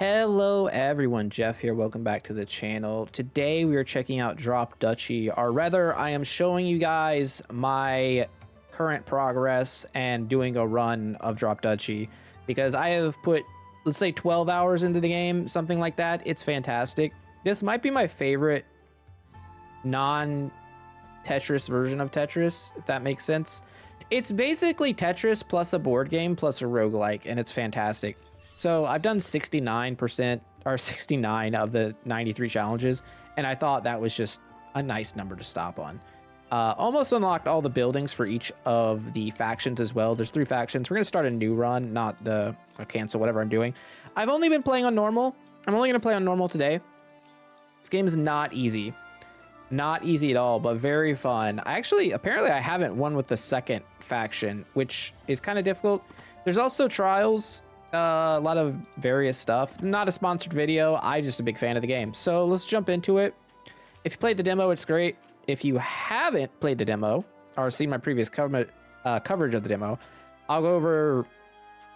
Hello everyone, Jeff here. Welcome back to the channel. Today we are checking out Drop Duchy, or rather I am showing you guys my current progress and doing a run of Drop Duchy because I have put, let's say 12 hours into the game, something like that. It's fantastic. This might be my favorite non-Tetris version of Tetris, if that makes sense. It's basically Tetris plus a board game plus a roguelike, and it's fantastic. So I've done 69% or 69 of the 93 challenges, and I thought that was just a nice number to stop on. Almost unlocked all the buildings for each of the factions as well. There's 3 factions. We're going to start a new run, not the cancel whatever I'm doing. I've only been playing on normal. I'm only going to play on normal today. This game is not easy. Not easy at all, but very fun. Apparently I haven't won with the second faction, which is kind of difficult. There's also trials. A lot of various stuff. Not a sponsored video. I'm just a big fan of the game. So let's jump into it. If you played the demo, it's great. If you haven't played the demo or seen my previous coverage of the demo, I'll go over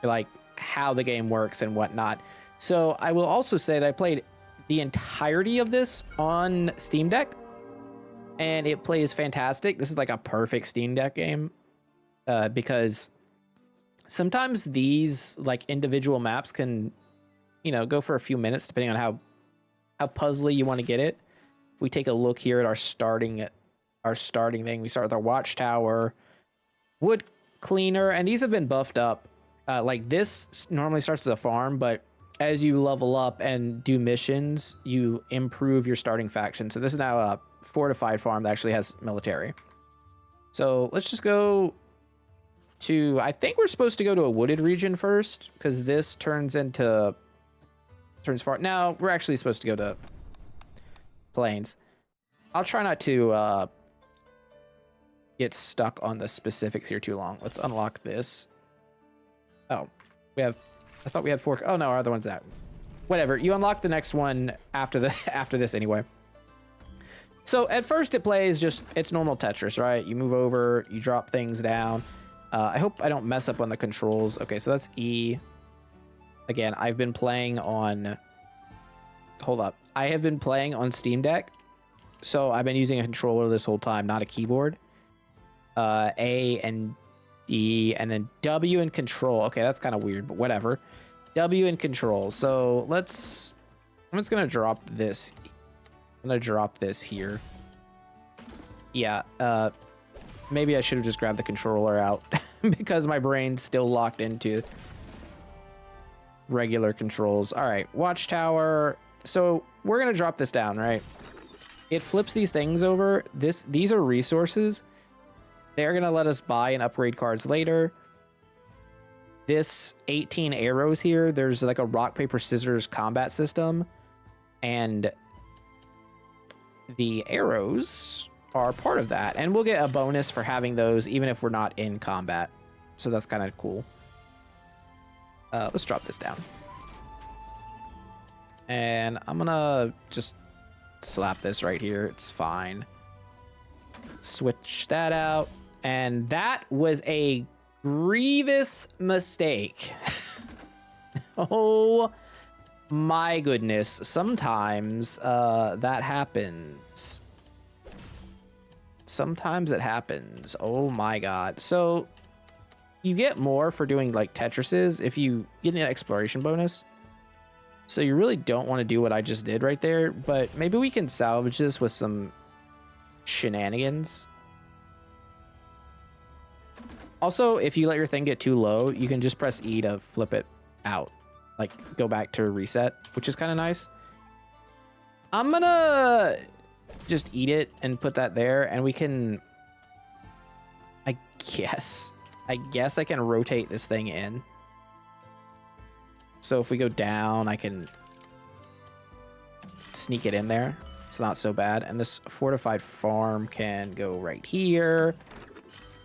like how the game works and whatnot. So I will also say that I played the entirety of this on Steam Deck, and it plays fantastic. This is like a perfect Steam Deck game because sometimes these like individual maps can, go for a few minutes depending on how puzzly you want to get it. If we take a look here at our starting thing, we start with our watchtower, wood cleaner, and these have been buffed up. Like this normally starts as a farm, but as you level up and do missions, you improve your starting faction. So this is now a fortified farm that actually has military. So let's just go to, I think we're supposed to go to a wooded region first, because this turns far. Now we're actually supposed to go to plains. I'll try not to get stuck on the specifics here too long. Let's unlock this. Oh, I thought we had 4. Oh no, our other one's that. Whatever, you unlock the next one after this anyway. So at first it plays it's normal Tetris, right? You move over, you drop things down. I hope I don't mess up on the controls. Okay, so that's E. Again, I've been playing on... Hold up. I have been playing on Steam Deck, so I've been using a controller this whole time, not a keyboard. A and D, and then W and control. Okay, that's kind of weird, but whatever. W and control. So I'm just going to drop this. I'm going to drop this here. Yeah, maybe I should have just grabbed the controller out because my brain's still locked into regular controls. All right, watchtower. So we're going to drop this down, right? It flips these things over. These are resources. They're going to let us buy and upgrade cards later. This 18 arrows here, there's like a rock, paper, scissors combat system. And the arrows are part of that, and we'll get a bonus for having those even if we're not in combat, so that's kind of cool. Let's drop this down, and I'm gonna just slap this right here. It's fine. Switch that out, and that was a grievous mistake. Oh my goodness, sometimes that happens. Sometimes it happens. Oh my god. So you get more for doing like Tetrises if you get an exploration bonus. So you really don't want to do what I just did right there, but maybe we can salvage this with some shenanigans. Also, if you let your thing get too low, you can just press E to flip it out. Like go back to reset, which is kind of nice. I'm gonna just eat it and put that there, and we can, I guess I can rotate this thing in. So if we go down, I can sneak it in there. It's not so bad. And this fortified farm can go right here.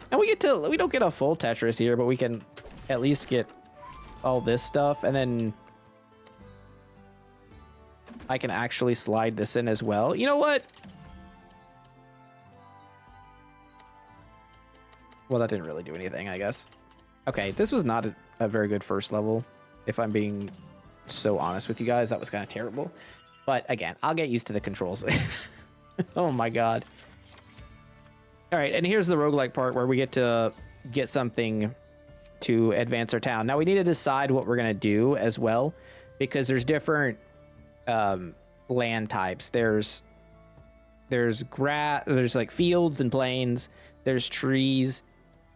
And we don't get a full Tetris here, but we can at least get all this stuff, and then I can actually slide this in as well. You know what? Well, that didn't really do anything, I guess. Okay, this was not a very good first level, if I'm being so honest with you guys. That was kind of terrible. But again, I'll get used to the controls. Oh my god. All right, and here's the roguelike part where we get to get something to advance our town. Now we need to decide what we're gonna do as well, because there's different land types. There's grass, there's like fields and plains, there's trees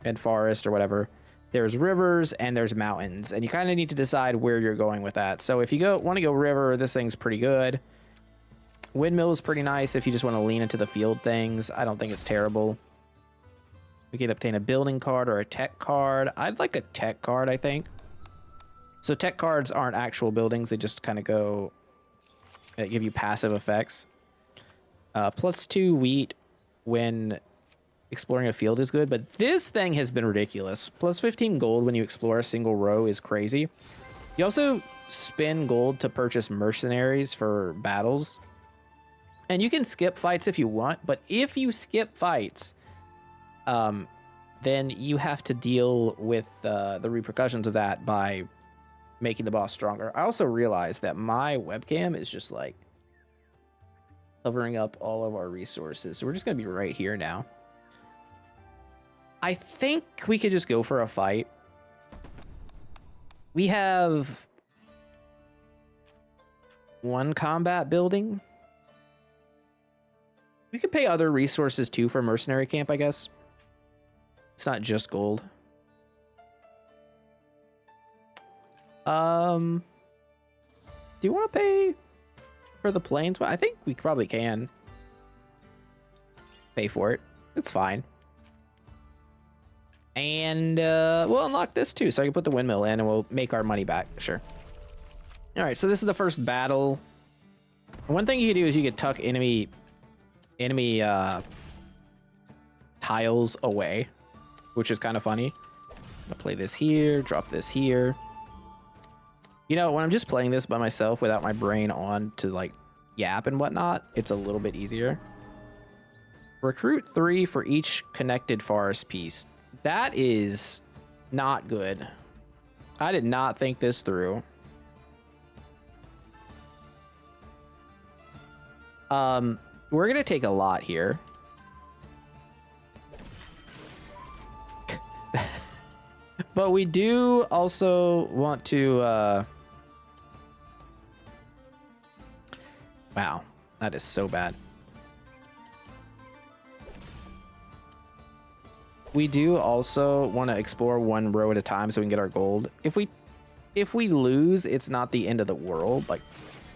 and forest or whatever. There's rivers and there's mountains, and you kind of need to decide where you're going with that. So if you want to go river, this thing's pretty good. Windmill is pretty nice if you just want to lean into the field things. I don't think it's terrible. We can obtain a building card or a tech card. I'd like a tech card, I think. So tech cards aren't actual buildings. They just kind of go, give you passive effects. +2 wheat when exploring a field is good, but this thing has been ridiculous. +15 gold when you explore a single row is crazy. You also spend gold to purchase mercenaries for battles. And you can skip fights if you want, but if you skip fights, then you have to deal with the repercussions of that by making the boss stronger. I also realized that my webcam is just like covering up all of our resources. So we're just going to be right here now. I think we could just go for a fight. We have 1 combat building. We could pay other resources too for mercenary camp, I guess. It's not just gold. Do you want to pay for the plains? Well, I think we probably can pay for it. It's fine. And we'll unlock this too, so I can put the windmill in and we'll make our money back. Sure. All right, so this is the first battle. One thing you can do is you can tuck enemy tiles away, which is kind of funny. I'm gonna play this here, drop this here. You know, when I'm just playing this by myself without my brain on to like yap and whatnot, it's a little bit easier. Recruit 3 for each connected forest piece. That is not good. I did not think this through. We're gonna take a lot here. But we do also want to wow, that is so bad. We do also want to explore 1 row at a time so we can get our gold. If we lose, it's not the end of the world. Like,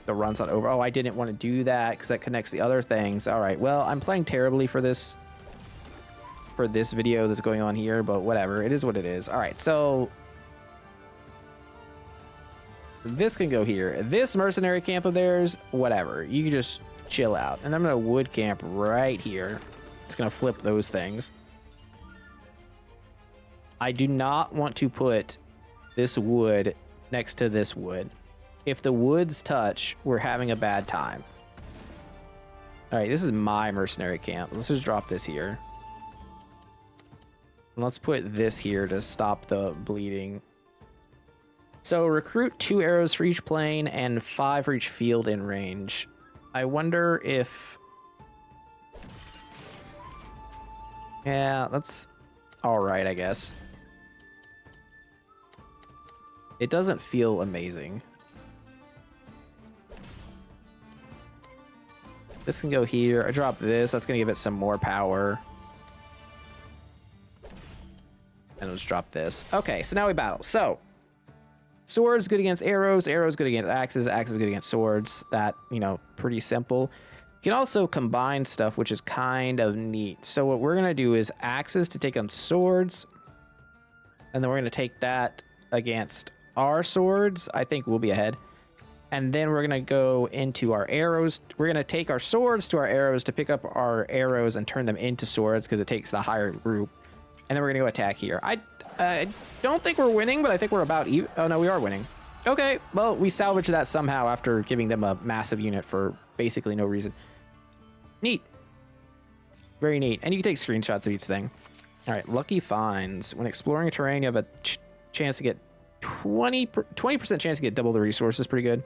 the run's not over. Oh, I didn't want to do that because that connects the other things. All right, well, I'm playing terribly for this video that's going on here, but whatever. It is what it is. All right, so this can go here. This mercenary camp of theirs, whatever. You can just chill out. And I'm going to wood camp right here. It's going to flip those things. I do not want to put this wood next to this wood. If the woods touch, we're having a bad time. All right, this is my mercenary camp. Let's just drop this here. And let's put this here to stop the bleeding. So recruit 2 arrows for each plane and 5 for each field in range. I wonder if... Yeah, that's all right, I guess. It doesn't feel amazing. This can go here. I drop this. That's going to give it some more power. And let's drop this. Okay, so now we battle. So, swords good against arrows. Arrows good against axes. Axes good against swords. That, you know, pretty simple. You can also combine stuff, which is kind of neat. So what we're going to do is axes to take on swords. And then we're going to take that against our swords. I think we'll be ahead. And then we're going to go into our arrows. We're going to take our swords to our arrows to pick up our arrows and turn them into swords because it takes the higher group. And then we're going to go attack here. I don't think we're winning, but I think we're about even. Oh, no, we are winning. Okay, well, we salvaged that somehow after giving them a massive unit for basically no reason. Neat. Very neat. And you can take screenshots of each thing. All right, lucky finds. When exploring a terrain, you have a chance to get 20% chance to get double the resources, pretty good.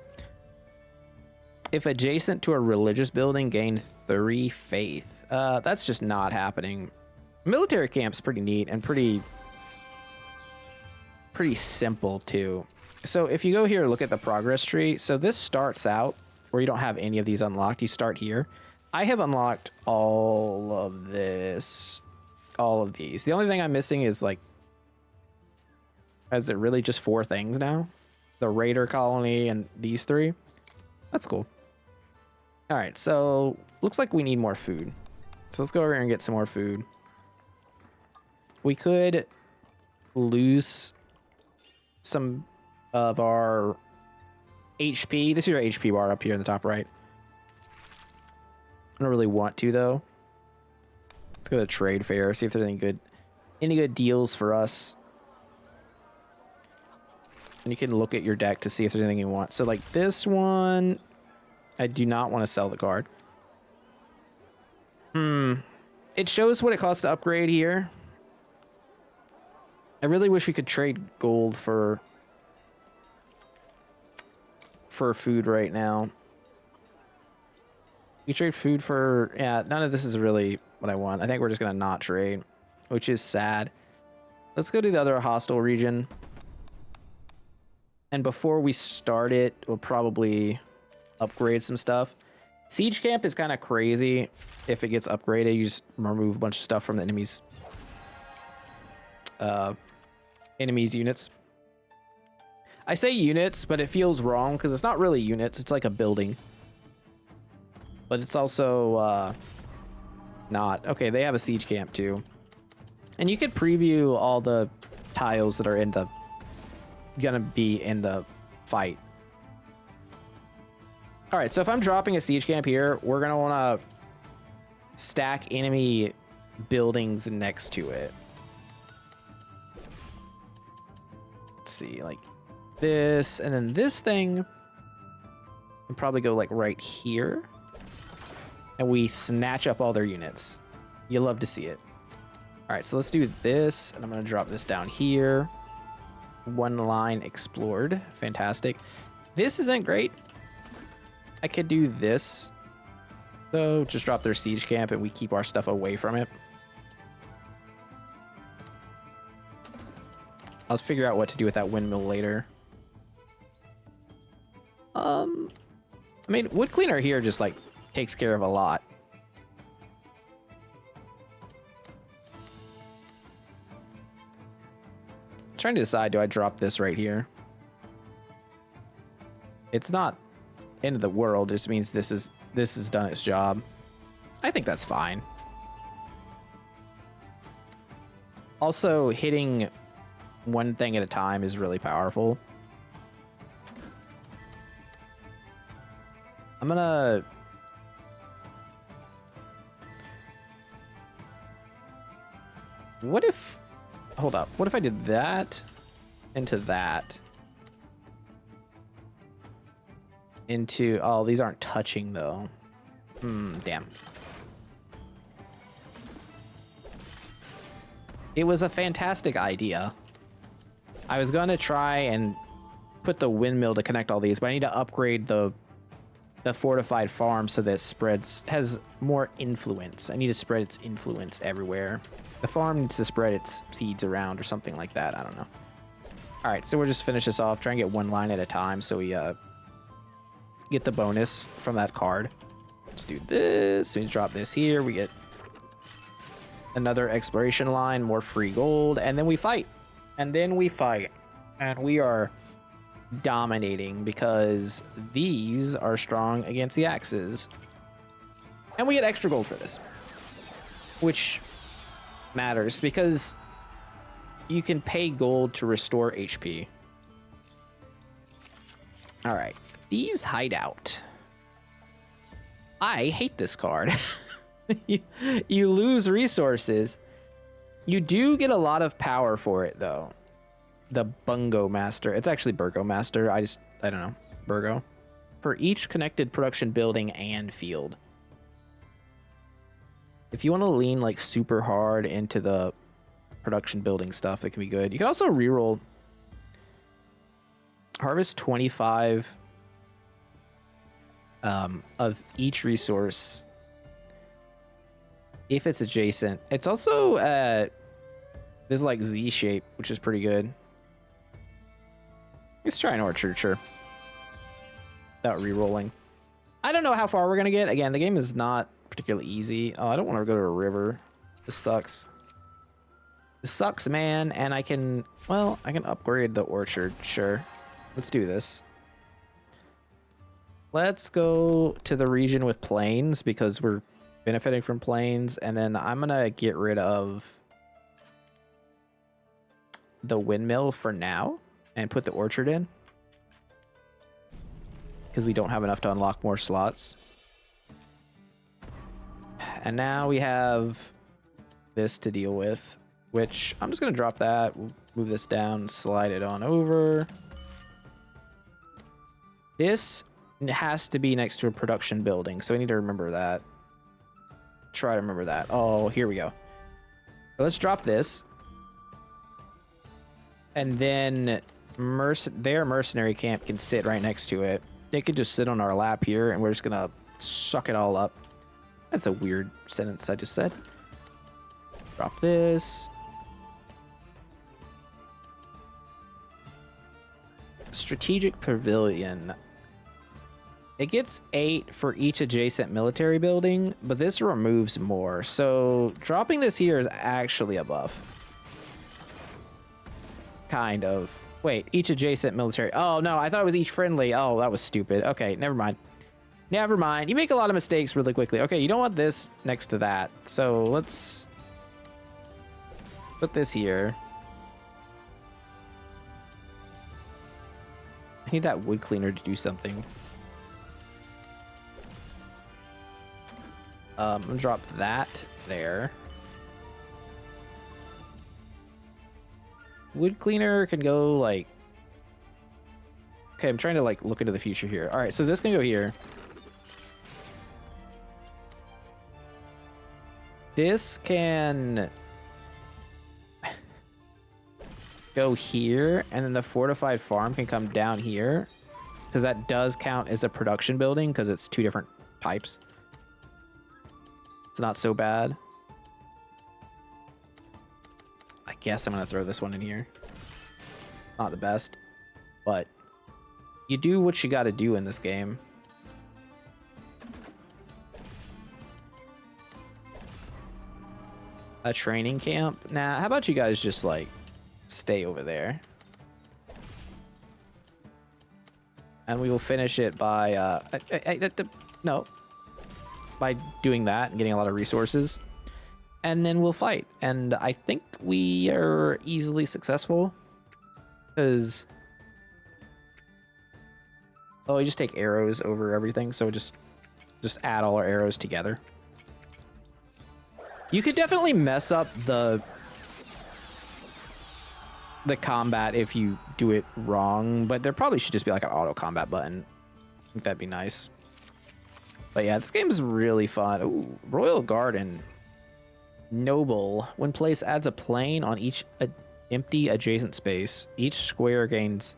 If adjacent to a religious building, gain 3 faith. That's just not happening. Military camp's pretty neat and pretty simple too. So if you go here, look at the progress tree. So this starts out where you don't have any of these unlocked. You start here. I have unlocked all of this, all of these. The only thing I'm missing is like, is it really just 4 things now? The Raider colony and these 3. That's cool. All right, so looks like we need more food. So let's go over here and get some more food. We could lose some of our HP. This is your HP bar up here in the top right. I don't really want to though. Let's go to the trade fair, see if there's any good deals for us. And you can look at your deck to see if there's anything you want. So like this one, I do not want to sell the card. It shows what it costs to upgrade here. I really wish we could trade gold for food right now. We trade food for, yeah, none of this is really what I want. I think we're just gonna not trade, which is sad. Let's go to the other hostile region. And before we start it, we'll probably upgrade some stuff. Siege camp is kind of crazy. If it gets upgraded, you just remove a bunch of stuff from the enemy's units. I say units, but it feels wrong because it's not really units. It's like a building. But it's also not. Okay, they have a siege camp too. And you could preview all the tiles that are gonna be in the fight. All right, so if I'm dropping a siege camp here, we're gonna want to stack enemy buildings next to it. Let's see, like this, and then this thing can probably go like right here, and we snatch up all their units. You love to see it. All right, so let's do this, and I'm gonna drop this down here. 1 line explored, fantastic. This isn't great. I could do this, though. Just drop their siege camp, and we keep our stuff away from it. I'll figure out what to do with that windmill later. I mean, wood cleaner here just like takes care of a lot. I'm trying to decide, do I drop this right here? It's not end of the world. It just means this has done its job. I think that's fine. Also, hitting one thing at a time is really powerful. I'm gonna... What if... Hold up. What if I did that into that? Into... Oh, these aren't touching, though. Damn. It was a fantastic idea. I was gonna try and put the windmill to connect all these, but I need to upgrade the fortified farm so that it has more influence. I need to spread its influence everywhere. The farm needs to spread its seeds around or something like that. I don't know. All right, so we'll just finish this off. Try and get 1 line at a time so we get the bonus from that card. Let's do this. As soon as we drop this here, we get another exploration line, more free gold, and then we fight. And we are dominating because these are strong against the axes. And we get extra gold for this, which matters because you can pay gold to restore HP. All right, Thieves Hideout. I hate this card. You lose resources. You do get a lot of power for it, though. The Bungo Master. It's actually Burgo Master. I don't know. Burgo. For each connected production building and field. If you want to lean like super hard into the production building stuff, it can be good. You can also reroll Harvest 25 of each resource if it's adjacent. It's also this like Z shape, which is pretty good. Let's try an orchard, sure. Without re-rolling. I don't know how far we're gonna get. Again, the game is not particularly easy. Oh, I don't want to go to a river. This sucks. This sucks, man. And I can, well, I can upgrade the orchard. Sure. Let's do this. Let's go to the region with plains because we're benefiting from plains. And then I'm going to get rid of the windmill for now and put the orchard in because we don't have enough to unlock more slots. And now we have this to deal with, which I'm just going to drop that. We'll move this down, slide it on over. This has to be next to a production building, so we need to remember that. Try to remember that. Oh, here we go. So let's drop this. And then their mercenary camp can sit right next to it. They could just sit on our lap here, and we're just going to suck it all up. That's a weird sentence I just said. Drop this. Strategic pavilion. It gets 8 for each adjacent military building, but this removes more. So dropping this here is actually a buff. Kind of. Wait, each adjacent military. Oh, no, I thought it was each friendly. Oh, that was stupid. Okay, never mind. Never mind. You make a lot of mistakes really quickly. Okay, you don't want this next to that. So let's put this here. I need that wood cleaner to do something. I'm gonna drop that there. Wood cleaner can go like... Okay, I'm trying to like look into the future here. All right, so this can go here. This can go here, and then the fortified farm can come down here, because that does count as a production building because it's 2 different types. It's not so bad. I guess I'm gonna throw this one in here. Not the best, but you do what you gotta do in this game. A training camp? Nah, how about you guys just like stay over there? And we will finish it by no, by doing that and getting a lot of resources. And then we'll fight. And I think we are easily successful. Because... Oh, we just take arrows over everything. So just add all our arrows together. You could definitely mess up the combat if you do it wrong. But there probably should just be like an auto combat button. I think that'd be nice. But yeah, this game is really fun. Ooh, Royal Garden. Noble. When placed, adds a plane on each empty adjacent space. Each square gains...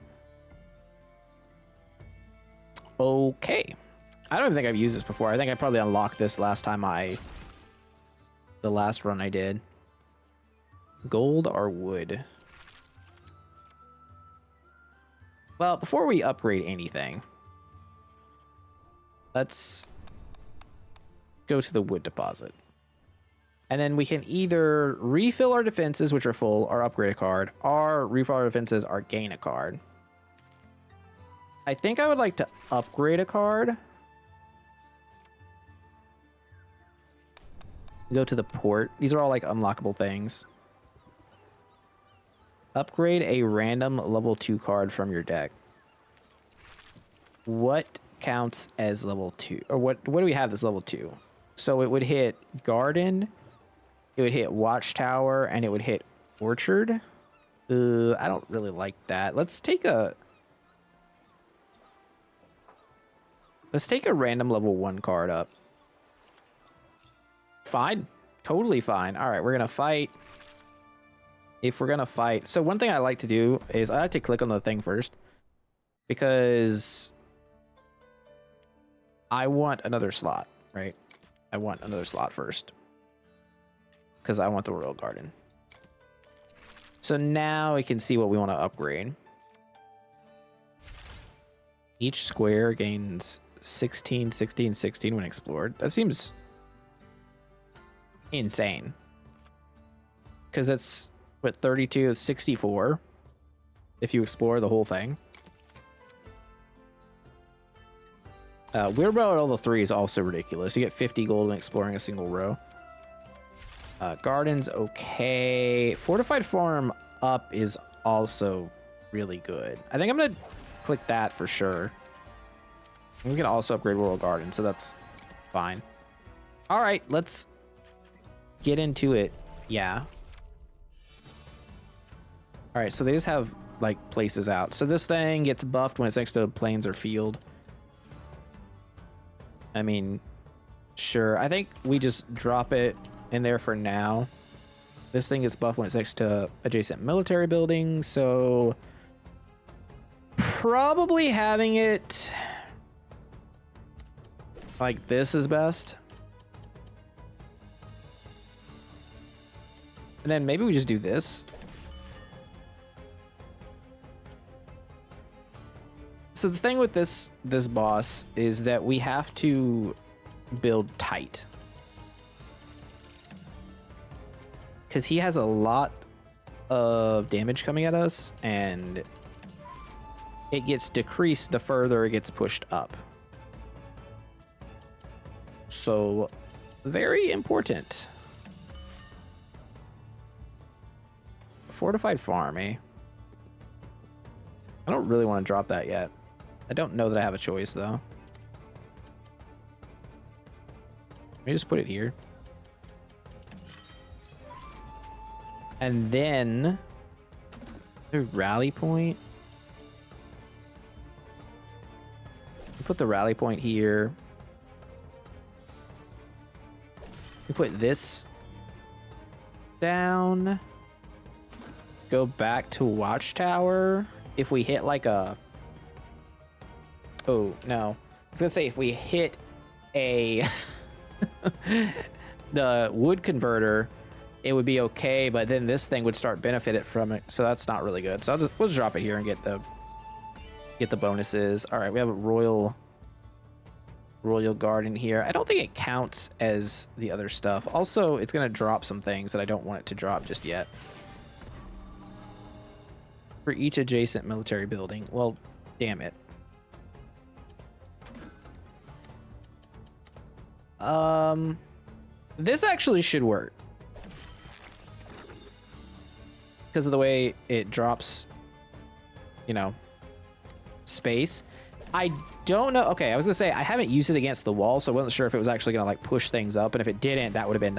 Okay. I don't even think I've used this before. I think I probably unlocked this last time the last run I did. Gold or wood? Well, before we upgrade anything, let's go to the wood deposit. And then we can either refill our defenses, which are full, or upgrade a card, or refill our defenses, or gain a card. I think I would like to upgrade a card. Go to the port. These are all like unlockable things. Upgrade a random level 2 card from your deck. What counts as level 2? Or what do we have that's level 2? So it would hit Garden, it would hit Watchtower, and it would hit Orchard. I don't really like that. Let's take a random level 1 card up. Fine. Totally fine. All right, we're going to fight. If we're going to fight... So one thing I like to do is I like to click on the thing first. because I want another slot, right? I want another slot first because I want the Royal Garden. So now we can see what we want to upgrade. Each square gains 16, 16, 16 when explored. That seems insane. Because it's, what, 32, 64 if you explore the whole thing. Weird about all the 3 is also ridiculous. You get 50 gold when exploring a single row. Gardens, okay. Fortified farm up is also really good. I think I'm going to click that for sure. We can also upgrade Royal Garden, so that's fine. All right, let's get into it. Yeah. All right, so they just have like places out. So this thing gets buffed when it's next to plains or field. I mean, sure. I think we just drop it in there for now. This thing gets buffed when it's next to adjacent military buildings, so probably having it like this is best. And then maybe we just do this. So the thing with this boss is that we have to build tight. Because he has a lot of damage coming at us, and it gets decreased the further it gets pushed up. So, very important. Fortified farm, eh? I don't really want to drop that yet. I don't know that I have a choice, though. Let me just put it here. And then the rally point. We put the rally point here. We put this down. Go back to Watchtower. If we hit like a... Oh, no. I was gonna say if we hit a... the wood converter, it would be okay, but then this thing would start benefiting from it, so that's not really good. So we'll just drop it here and get the bonuses. All right, we have a royal garden here. I don't think it counts as the other stuff. Also, it's gonna drop some things that I don't want it to drop just yet. For each adjacent military building. Well, damn it. This actually should work. Because of the way it drops, you know, space. I don't know. Okay, I was gonna say I haven't used it against the wall, so I wasn't sure if it was actually gonna like push things up, and if it didn't, that would have been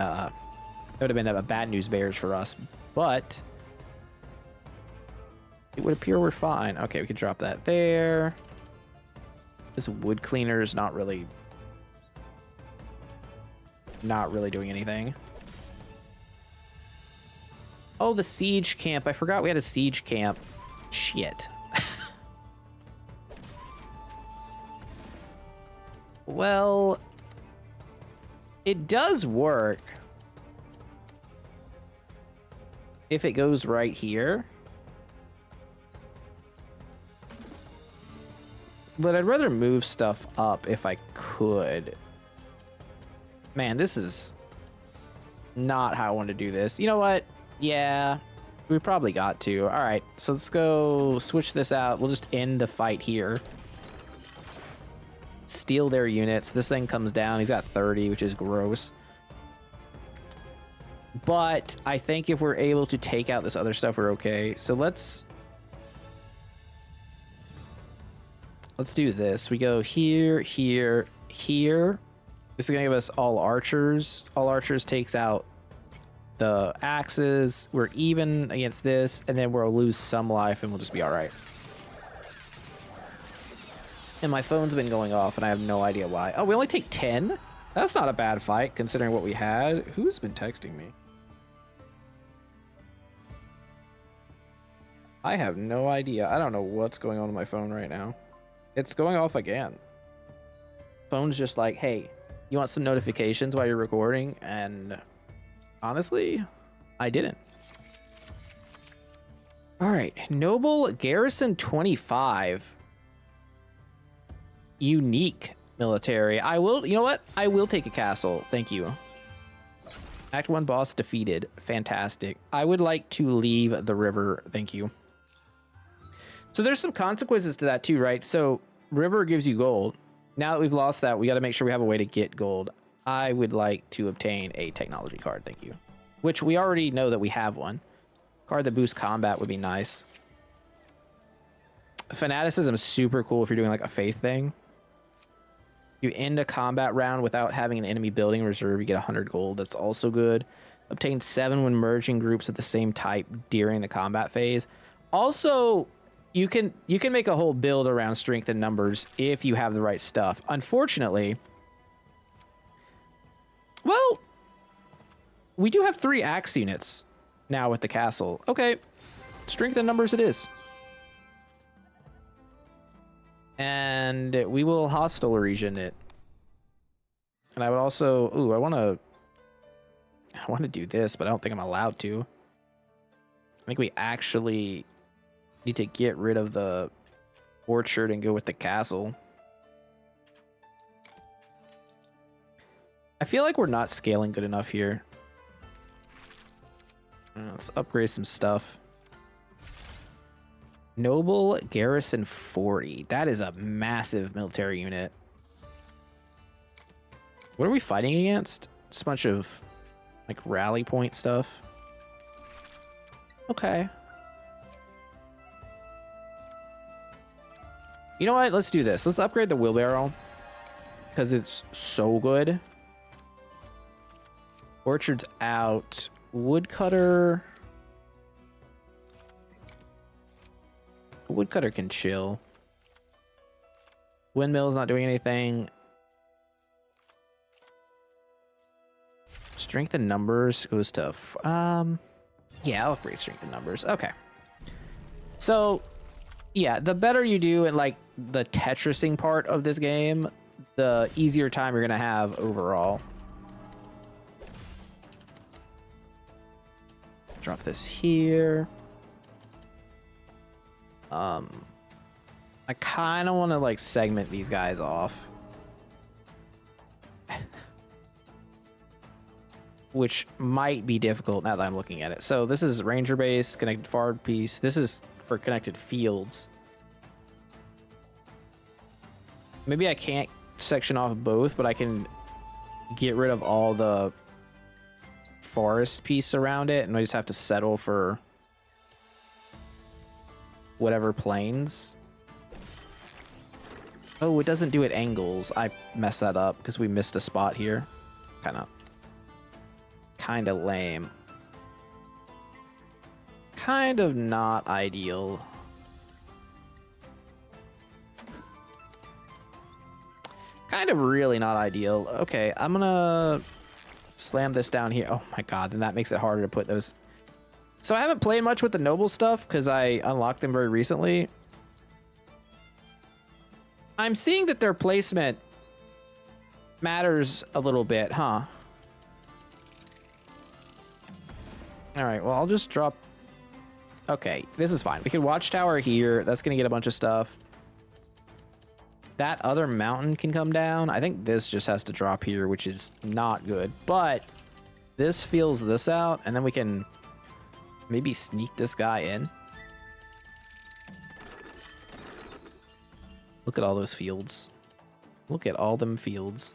a bad news bears for us. But it would appear we're fine. Okay, we could drop that there. This wood cleaner is not really doing anything. Oh, the siege camp. I forgot we had a siege camp. Shit. Well, it does work if it goes right here. But I'd rather move stuff up if I could. Man, this is not how I want to do this. You know what? Yeah, we probably got to. All right, so let's go switch this out. We'll just end the fight here. Steal their units. This thing comes down. He's got 30, which is gross. But I think if we're able to take out this other stuff, we're okay. So let's do this. We go here, here, here. This is gonna give us all archers. All archers takes out the axes. We're even against this, and then we'll lose some life, and we'll just be all right. And my phone's been going off, and I have no idea why. Oh, we only take 10? That's not a bad fight, considering what we had. Who's been texting me? I have no idea. I don't know what's going on with my phone right now. It's going off again. Phone's just like, hey, you want some notifications while you're recording? And honestly, I didn't. All right, Noble Garrison 25. Unique military. I will, you know what? I will take a castle. Thank you. Act 1 boss defeated. Fantastic. I would like to leave the river. Thank you. So there's some consequences to that too, right? So river gives you gold. Now that we've lost that, we got to make sure we have a way to get gold. I would like to obtain a technology card. Thank you. Which we already know that we have one. Card that boosts combat would be nice. Fanaticism is super cool if you're doing like a faith thing. You end a combat round without having an enemy building reserve, you get 100 gold. That's also good. Obtain 7 when merging groups of the same type during the combat phase. Also, you can make a whole build around strength and numbers if you have the right stuff. Unfortunately, well, we do have 3 axe units now with the castle. Okay, strength and numbers it is. And we will hostile region it. And I would also, ooh, I want to do this, but I don't think I'm allowed to. I think we actually need to get rid of the orchard and go with the castle. I feel like we're not scaling good enough here. Let's upgrade some stuff. Noble Garrison 40. That is a massive military unit. What are we fighting against? Just a bunch of like rally point stuff. Okay. You know what? Let's do this. Let's upgrade the wheelbarrow because it's so good. Orchard's out. Woodcutter. Woodcutter can chill. Windmill's not doing anything. Strength and numbers goes to yeah, I'll upgrade strength and numbers. Okay. So yeah, the better you do in like the Tetrising part of this game, the easier time you're gonna have overall. Drop this here. I kind of want to like segment these guys off. Which might be difficult now that I'm looking at it. So this is Ranger Base, connected forward piece. This is for connected fields. Maybe I can't section off both, but I can get rid of all the forest piece around it, and I just have to settle for whatever planes. Oh, it doesn't do it angles. I messed that up because we missed a spot here. Kind of lame. Kind of not ideal. Kind of really not ideal. Okay, I'm gonna slam this down here. Oh my god, then that makes it harder to put those. So I haven't played much with the noble stuff because I unlocked them very recently. I'm seeing that their placement matters a little bit, huh? All right, well, I'll just drop. Okay, this is fine. We can watchtower here. That's going to get a bunch of stuff. That other mountain can come down. I think this just has to drop here, which is not good. But this feels this out, and then we can maybe sneak this guy in. Look at all those fields. Look at all them fields.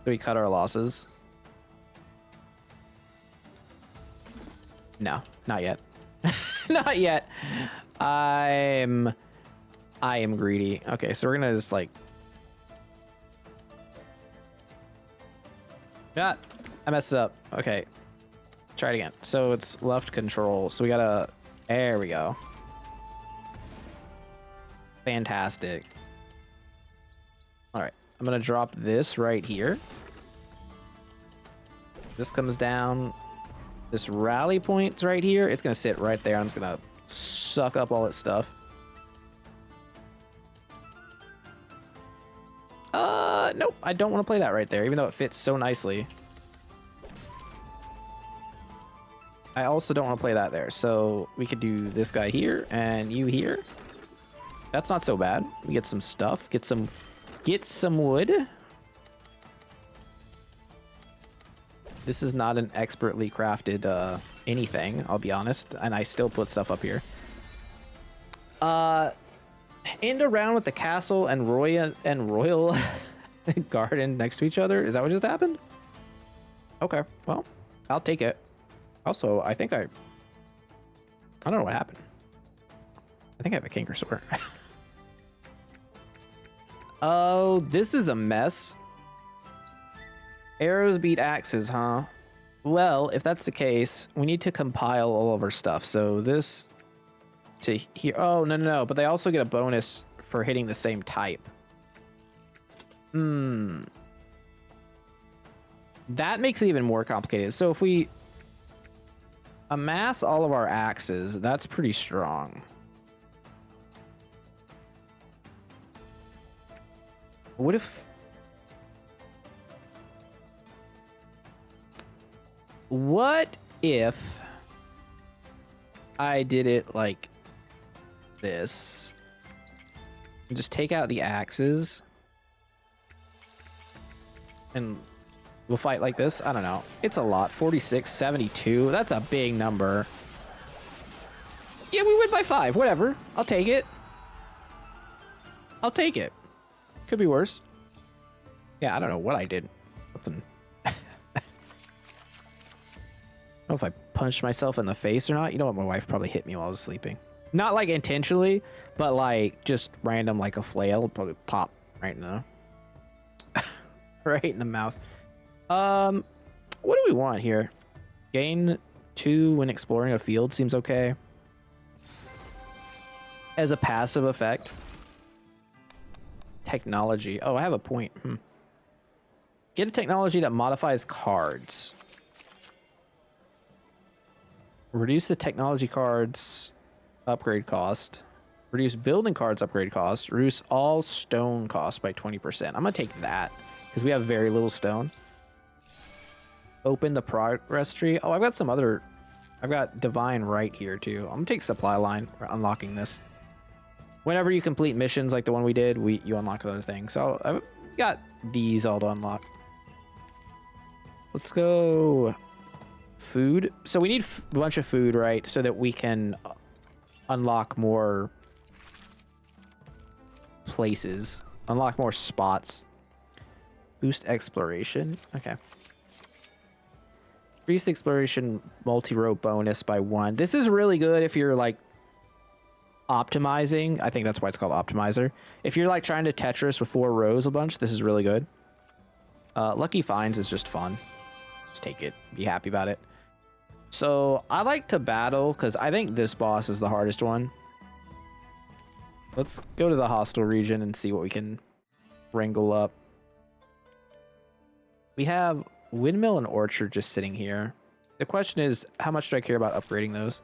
Do we cut our losses? No, not yet. Not yet. I am greedy. Okay, so we're gonna just like. Yeah, I messed it up. Okay, try it again. So it's left control. So we gotta. There we go. Fantastic. All right, I'm gonna drop this right here. This comes down. This rally point's right here. It's gonna sit right there. I'm just gonna suck up all its stuff. Nope. I don't want to play that right there, even though it fits so nicely. I also don't want to play that there. So we could do this guy here and you here. That's not so bad. We get some stuff. Get some wood. This is not an expertly crafted anything, I'll be honest. And I still put stuff up here. End around with the castle and royal garden next to each other. Is that what just happened? Okay, well, I'll take it. Also, I don't know what happened. I think I have a Kinker Sword. Oh, this is a mess. Arrows beat axes, huh? Well, if that's the case, we need to compile all of our stuff. So this to here. Oh, no. But they also get a bonus for hitting the same type. That makes it even more complicated. So if we amass all of our axes, that's pretty strong. What if I did it like this? And just take out the axes and we'll fight like this. I don't know. It's a lot. 46, 72. That's a big number. Yeah, we win by 5. Whatever. I'll take it. I'll take it. Could be worse. Yeah, I don't know what I did. Something. I don't know if I punched myself in the face or not. You know what? My wife probably hit me while I was sleeping. Not like intentionally, but like just random, like a flail. Probably pop right in the right in the mouth. What do we want here? Gain 2 when exploring a field seems okay. As a passive effect. Technology. Oh, I have a point. Get a technology that modifies cards. Reduce the technology cards upgrade cost. Reduce building cards upgrade cost. Reduce all stone cost by 20%. I'm gonna take that because we have very little stone. Open the progress tree. Oh, I've got some other. I've got divine right here too. I'm gonna take supply line. We're unlocking this. Whenever you complete missions like the one we did, you unlock other things. So I've got these all to unlock. Let's go. Food. So we need a bunch of food, right? So that we can unlock more places. Unlock more spots. Boost exploration. Okay. Increase the exploration multi-row bonus by 1. This is really good if you're like optimizing. I think that's why it's called optimizer. If you're like trying to Tetris with 4 rows a bunch, this is really good. Lucky finds is just fun. Just take it. Be happy about it. So I like to battle because I think this boss is the hardest one. Let's go to the hostile region and see what we can wrangle up. We have windmill and orchard just sitting here. The question is, how much do I care about upgrading those?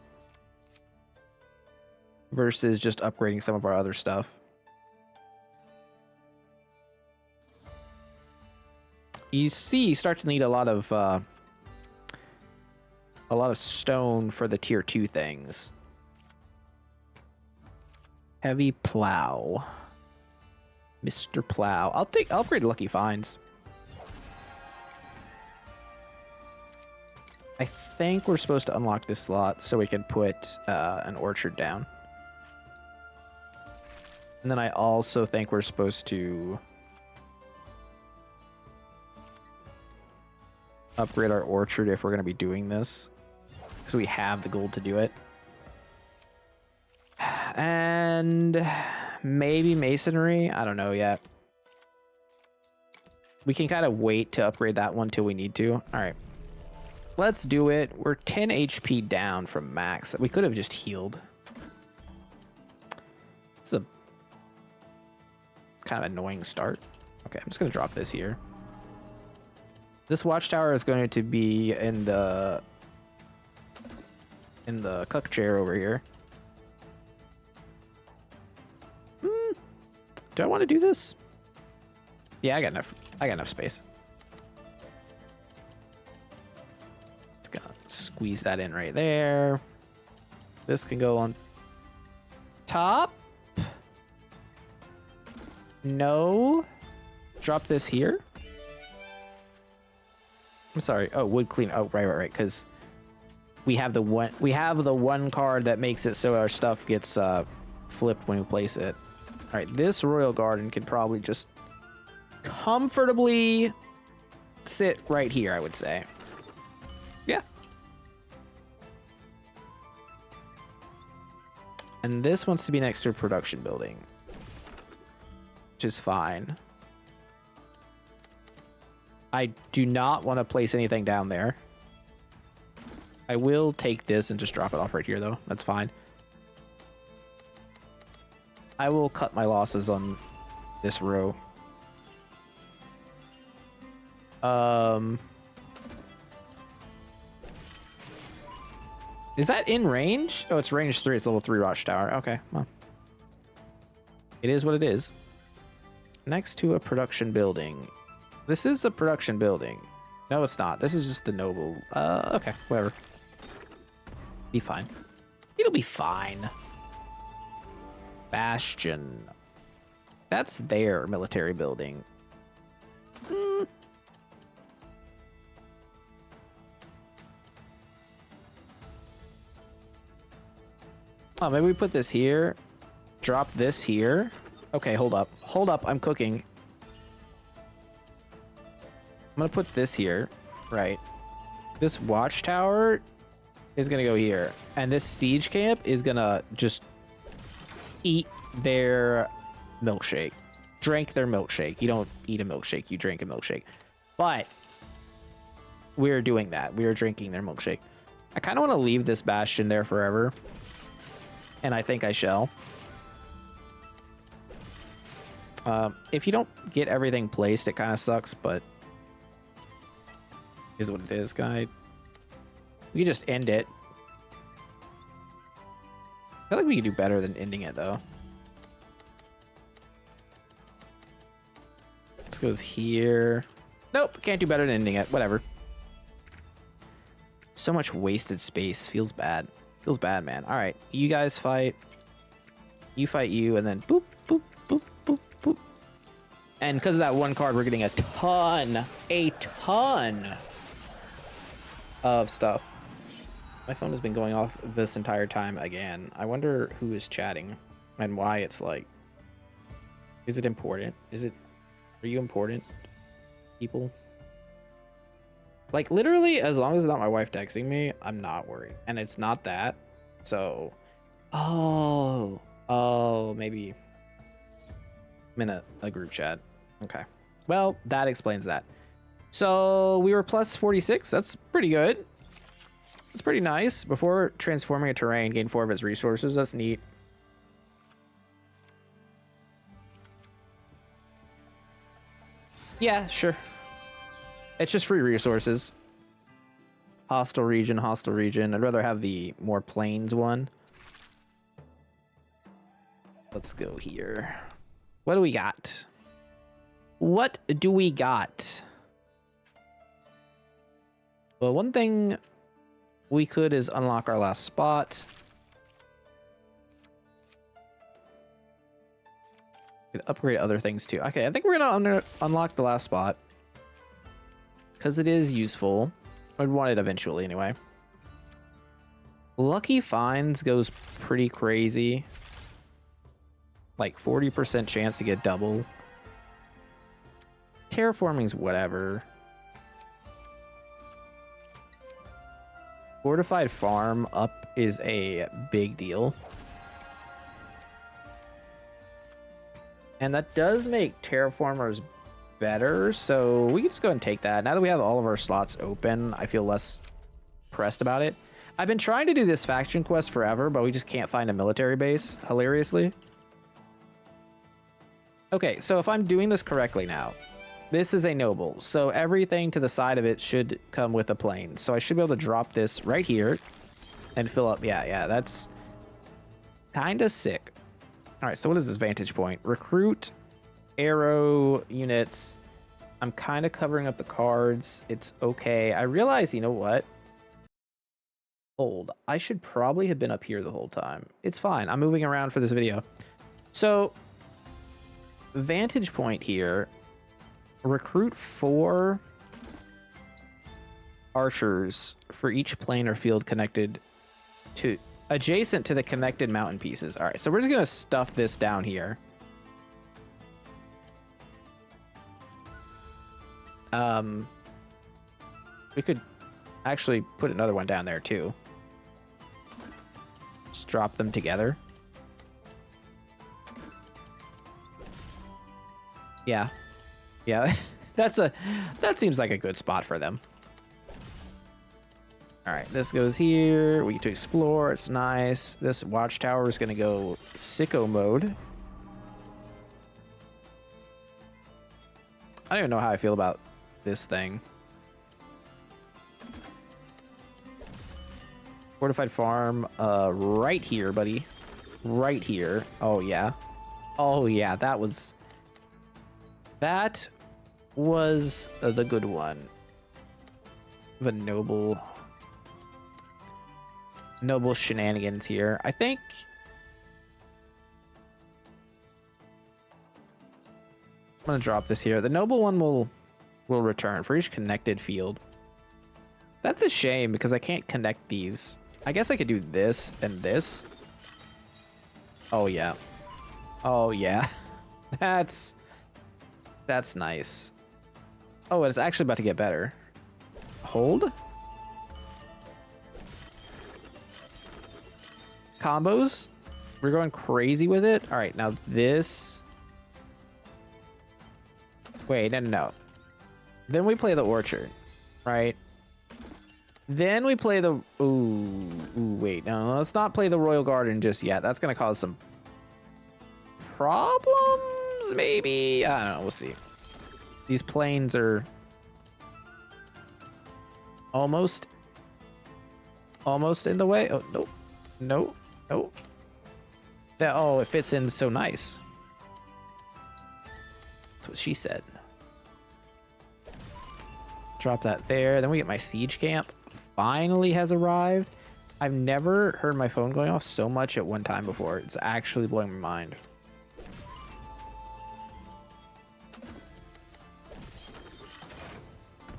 Versus just upgrading some of our other stuff. You see, you start to need a lot of stone for the tier 2 things. Heavy plow. Mr. Plow. I'll upgrade Lucky Finds. I think we're supposed to unlock this slot so we can put an orchard down. And then I also think we're supposed to upgrade our orchard if we're going to be doing this. Because we have the gold to do it. And maybe masonry. I don't know yet. We can kind of wait to upgrade that one till we need to. All right. Let's do it. We're 10 HP down from max. We could have just healed. It's a kind of annoying start. Okay, I'm just going to drop this here. This watchtower is going to be in the cook chair over here. Do I want to do this? Yeah, I got enough space. Just gonna squeeze that in right there. This can go on top. No. Drop this here. I'm sorry. Oh, wood clean. Oh, right. Because we have the one card that makes it so our stuff gets flipped when we place it. All right, this royal garden could probably just comfortably sit right here, I would say. Yeah. And this wants to be next to a production building, which is fine. I do not want to place anything down there. I will take this and just drop it off right here, though. That's fine. I will cut my losses on this row. Is that in range? Oh, it's range 3. It's level 3 watchtower. Okay, well. It is what it is. Next to a production building. This is a production building. No, it's not. This is just the noble. Okay, whatever. Be fine. It'll be fine. Bastion. That's their military building. Oh, maybe we put this here. Drop this here. Okay, hold up. Hold up, I'm cooking. I'm gonna put this here. Right. This watchtower is gonna go here. And this siege camp is gonna just eat their milkshake. Drink their milkshake. You don't eat a milkshake, you drink a milkshake. But we're doing that. We are drinking their milkshake. I kind of want to leave this bastion there forever. And I think I shall. If you don't get everything placed, it kind of sucks, but is what it is, guy. We can just end it. I feel like we could do better than ending it, though. This goes here. Nope, can't do better than ending it. Whatever. So much wasted space. Feels bad. Feels bad, man. All right, you guys fight. You fight you, and then boop, boop, boop, boop, boop. And because of that one card, we're getting a ton of stuff. My phone has been going off this entire time again. I wonder who is chatting and why it's like, is it important? Are you important, people? Like, literally, as long as it's not my wife texting me, I'm not worried. And it's not that. So, oh, maybe I'm in a group chat. Okay. Well, that explains that. So we were plus 46. That's pretty good. That's pretty nice. Before transforming a terrain, gain 4 of its resources. That's neat. Yeah, sure. It's just free resources. Hostile region, hostile region. I'd rather have the more plains one. Let's go here. What do we got? What do we got? Well, one thing we could is unlock our last spot. Could upgrade other things too. Okay, I think we're gonna unlock the last spot because it is useful. I'd want it eventually anyway. Lucky finds goes pretty crazy. Like 40% chance to get double. Terraforming's whatever. Fortified farm up is a big deal. And that does make terraformers better, so we can just go ahead and take that. Now that we have all of our slots open, I feel less pressed about it. I've been trying to do this faction quest forever, but we just can't find a military base, hilariously. Okay, so if I'm doing this correctly now, This is a noble, so everything to the side of it should come with a plane. So I should be able to drop this right here and fill up. Yeah, that's kind of sick. All right, so what is this vantage point? Recruit, arrow units. I'm kind of covering up the cards. It's okay. I realize, you know what? Hold. I should probably have been up here the whole time. It's fine. I'm moving around for this video. So, vantage point here. Recruit 4 archers for each plane or field connected to adjacent to the connected mountain pieces. All right, so we're just gonna stuff this down here. We could actually put another one down there too. Just drop them together. Yeah. Yeah, that seems like a good spot for them. All right, this goes here. We get to explore. It's nice. This watchtower is going to go sicko mode. I don't even know how I feel about this thing. Fortified farm, right here, buddy. Right here. Oh, yeah. Oh, yeah, that was the good one. The noble shenanigans here. I think I'm gonna drop this here. The noble one will return for each connected field. That's a shame because I can't connect these. I guess I could do this and this. Oh yeah. Oh yeah. That's nice. Oh, it's actually about to get better. Hold. Combos. We're going crazy with it. All right, now this. Wait, no. Then we play the orchard, right? Then we play the... Ooh, wait. No, let's not play the royal garden just yet. That's going to cause some problems, maybe? I don't know. We'll see. These planes are almost in the way. Oh, nope. Nope. Nope. Oh, it fits in so nice. That's what she said. Drop that there. Then we get my siege camp. Finally has arrived. I've never heard my phone going off so much at one time before. It's actually blowing my mind.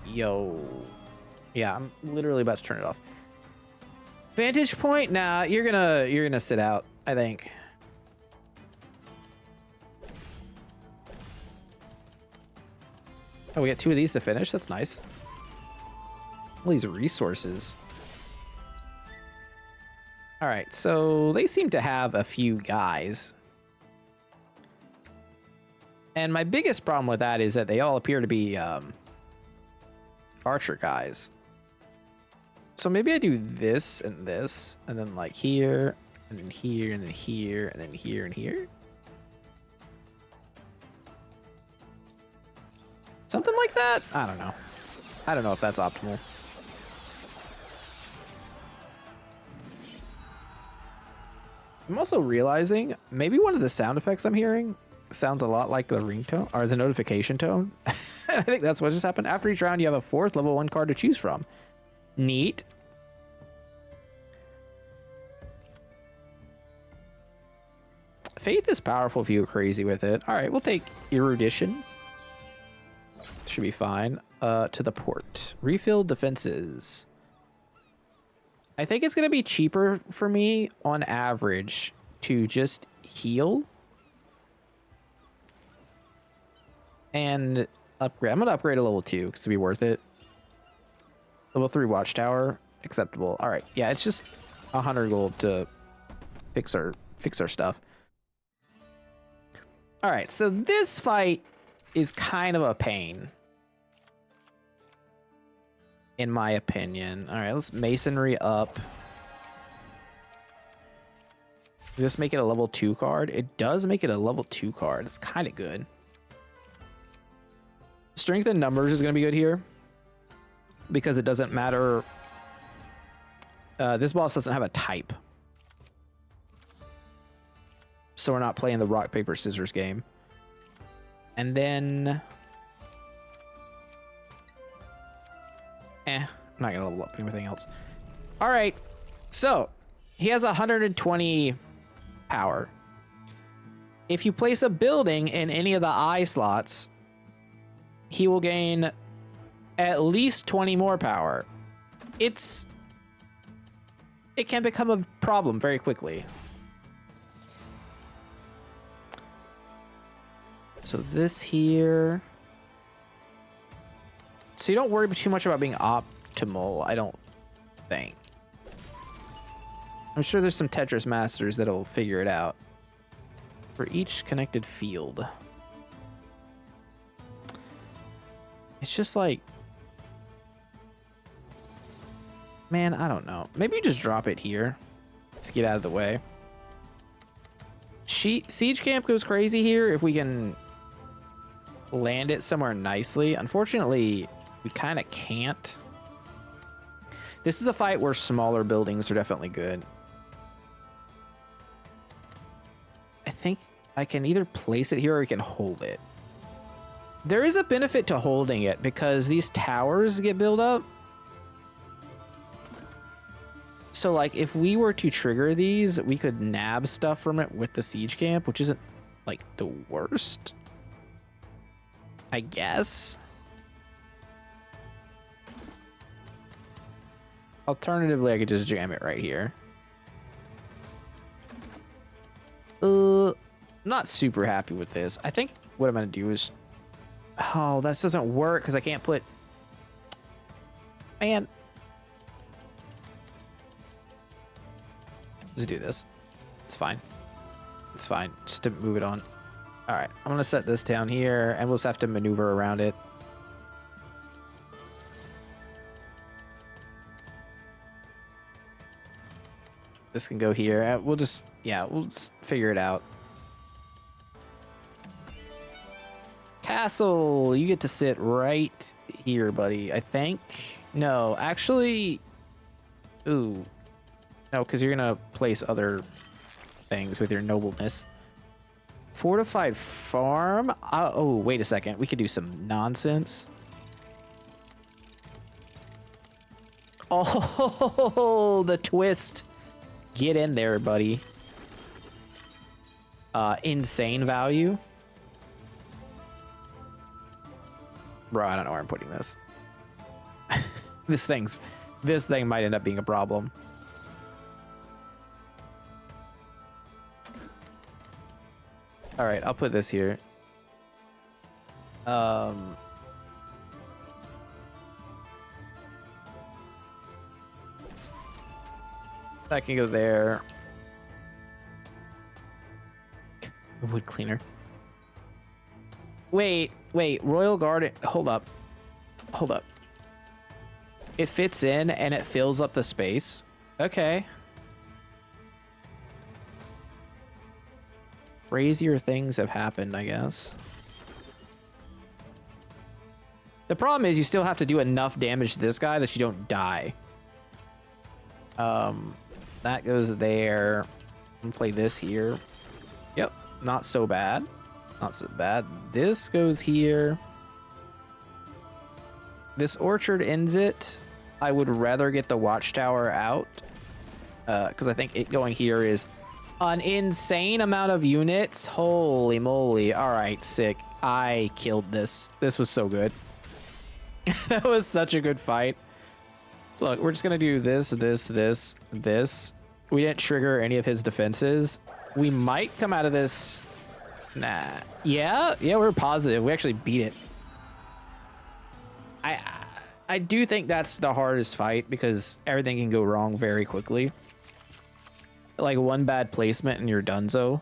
Yo. Yeah, I'm literally about to turn it off. Vantage point? Nah, you're gonna sit out, I think. Oh, we got 2 of these to finish. That's nice. All these resources. All right, so they seem to have a few guys. And my biggest problem with that is that they all appear to be archer guys. So maybe I do this, and then like here, and then here, and then here, and then here, and here. Something like that? I don't know. I don't know if that's optimal. I'm also realizing maybe one of the sound effects I'm hearing sounds a lot like the ringtone or the notification tone. I think that's what just happened. After each round, you have a 4th level 1 card to choose from. Neat. Faith is powerful if you go crazy with it. All right, we'll take erudition. Should be fine. To the port. Refill defenses. I think it's going to be cheaper for me on average to just heal and upgrade. I'm going to upgrade a level 2 because it'll be worth it. Level 3 watchtower, acceptable. All right. Yeah, it's just 100 gold to fix our stuff. All right. So this fight is kind of a pain, in my opinion. All right, let's masonry up. Does this make it a level 2 card? It does make it a level 2 card. It's kind of good. strength in numbers is going to be good here because it doesn't matter. This boss doesn't have a type. So we're not playing the rock, paper, scissors game. And then... I'm not going to level up anything else. All right. So he has 120 power. If you place a building in any of the I slots, he will gain at least 20 more power. It can become a problem very quickly. So this here. So you don't worry too much about being optimal, I don't think. I'm sure there's some Tetris masters that'll figure it out. For each connected field. It's just like... Man, I don't know. Maybe you just drop it here. Let's get out of the way. Siege Camp goes crazy here if we can land it somewhere nicely. Unfortunately, we kind of can't. This is a fight where smaller buildings are definitely good. I think I can either place it here or we can hold it. There is a benefit to holding it because these towers get built up. So like if we were to trigger these, we could nab stuff from it with the siege camp, which isn't like the worst, I guess. Alternatively, I could just jam it right here. Not super happy with this. I think what I'm gonna do is... Oh, this doesn't work because I can't put... Man. Let's do this. It's fine. It's fine. Just to move it on. All right. I'm going to set this down here and we'll just have to maneuver around it. This can go here. We'll just, yeah, we'll just figure it out. Castle, you get to sit right here, buddy. I think. No, actually. Ooh. No, because you're going to place other things with your nobleness. Fortified farm? Oh, wait a second. We could do some nonsense. Oh, the twist. Get in there, buddy. Insane value. Bro, I don't know where I'm putting this. This thing might end up being a problem. All right, I'll put this here. That can go there. Wood cleaner. Wait, Royal Guard. Hold up. It fits in and it fills up the space. Okay. Crazier things have happened, I guess. The problem is you still have to do enough damage to this guy that you don't die. That goes there. I'm gonna play this here. Yep, not so bad. Not so bad. This goes here. This orchard ends it. I would rather get the watchtower out. Because I think it going here is an insane amount of units. Holy moly. All right, sick. I killed this. This was so good. That was such a good fight. Look, we're just going to do this. We didn't trigger any of his defenses. We might come out of this. Nah. Yeah, we're positive. We actually beat it. I do think that's the hardest fight because everything can go wrong very quickly. Like one bad placement and you're donezo.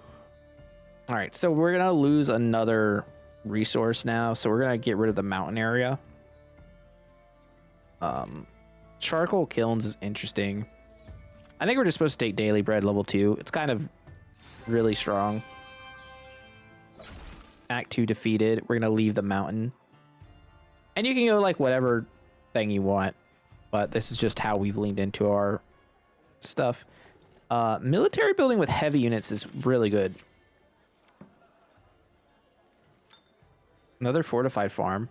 All right, so we're gonna lose another resource now. So we're gonna get rid of the mountain area. Charcoal kilns is interesting. I think we're just supposed to take daily bread level 2. It's kind of really strong. Act 2 defeated. We're gonna leave the mountain. And you can go like whatever thing you want, but this is just how we've leaned into our stuff. Military building with heavy units is really good. Another fortified farm.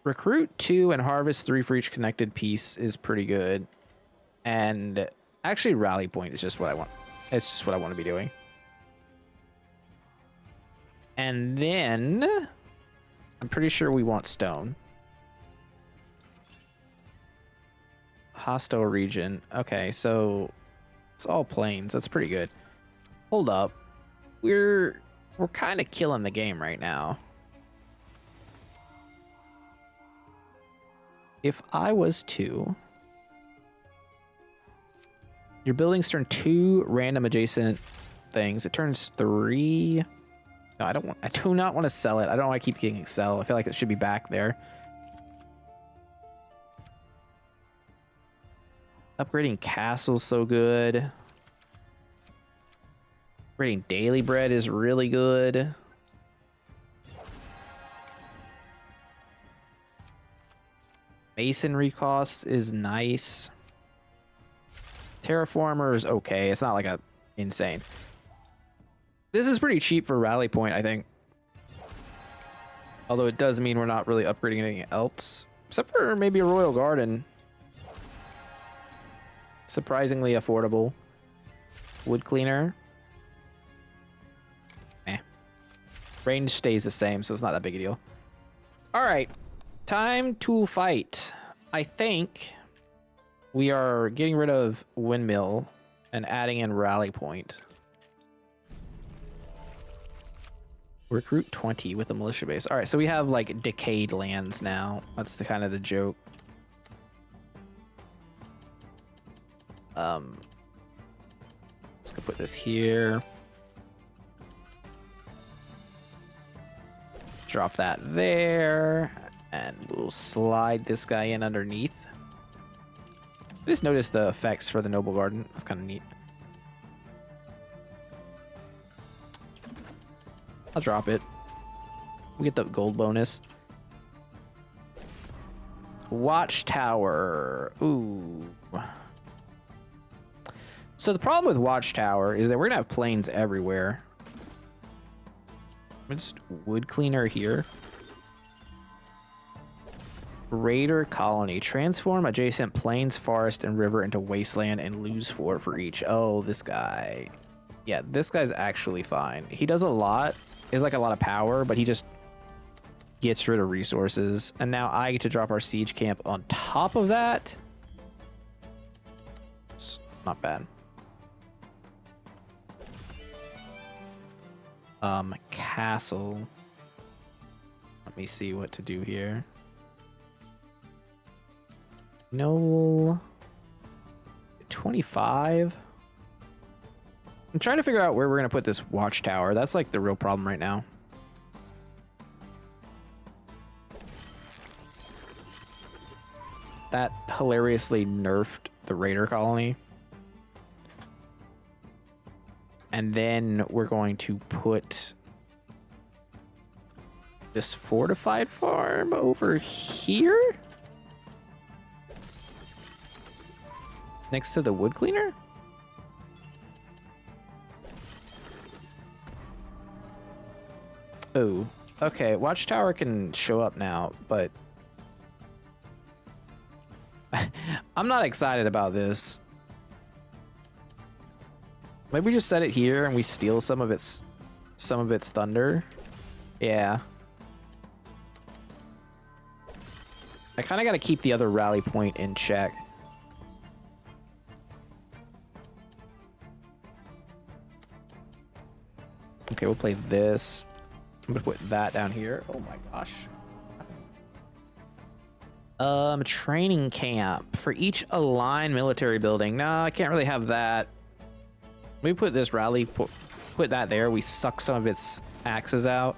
Recruit 2 and harvest 3 for each connected piece is pretty good. And actually rally point is just what I want. It's just what I want to be doing. And then I'm pretty sure we want stone. Hostile region. Okay, so it's all plains. That's pretty good. Hold up. We're kind of killing the game right now. If I was to... Your buildings turn 2 random adjacent things. It turns 3... No, I do not want to sell it. I don't know why I keep getting sell. I feel like it should be back there. Upgrading castle's so good. Upgrading daily bread is really good. Masonry costs is nice. Terraformer is okay. It's not like a insane. This is pretty cheap for rally point, I think. Although it does mean we're not really upgrading anything else. Except for maybe a royal garden. Surprisingly affordable. Wood cleaner. Eh. Range stays the same, so it's not that big a deal. Alright. Time to fight. I think we are getting rid of windmill and adding in rally point. Recruit 20 with a militia base. All right, so we have like decayed lands now. That's the kind of the joke. Just gonna put this here. Drop that there, and we'll slide this guy in underneath. I just noticed the effects for the noble garden. That's kind of neat. I'll drop it. We get the gold bonus. Watchtower. Ooh. So the problem with Watchtower is that we're gonna have plains everywhere. Just wood cleaner here. Raider colony. Transform adjacent plains, forest, and river into wasteland and lose 4 for each. Oh, this guy. Yeah, this guy's actually fine. He does a lot. He has like a lot of power, but he just gets rid of resources. And now I get to drop our siege camp on top of that. It's not bad. Castle. Let me see what to do here. No. 25. I'm trying to figure out where we're going to put this watchtower. That's like the real problem right now. That hilariously nerfed the raider colony. And then we're going to put this fortified farm over here. Next to the wood cleaner? Oh, okay. Watchtower can show up now, but I'm not excited about this. Maybe we just set it here and we steal some of its thunder. Yeah. I kind of got to keep the other rally point in check. Okay, we'll play this. I'm gonna put that down here. Oh my gosh. Training camp for each aligned military building. No, I can't really have that. Let me put this rally, put that there. We suck some of its axes out.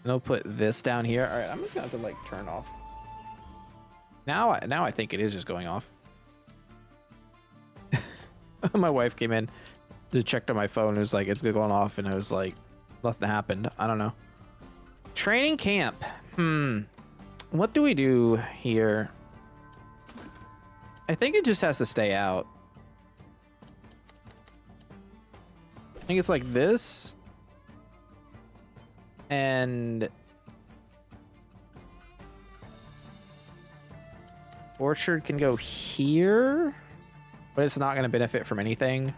And I'll put this down here. All right, I'm just gonna have to like turn off. Now I think it is just going off. My wife came in to check on my phone. It was like, it's going off, and it was like, nothing happened. I don't know. Training camp. What do we do here? I think it just has to stay out. I think it's like this. And orchard can go here, but it's not going to benefit from anything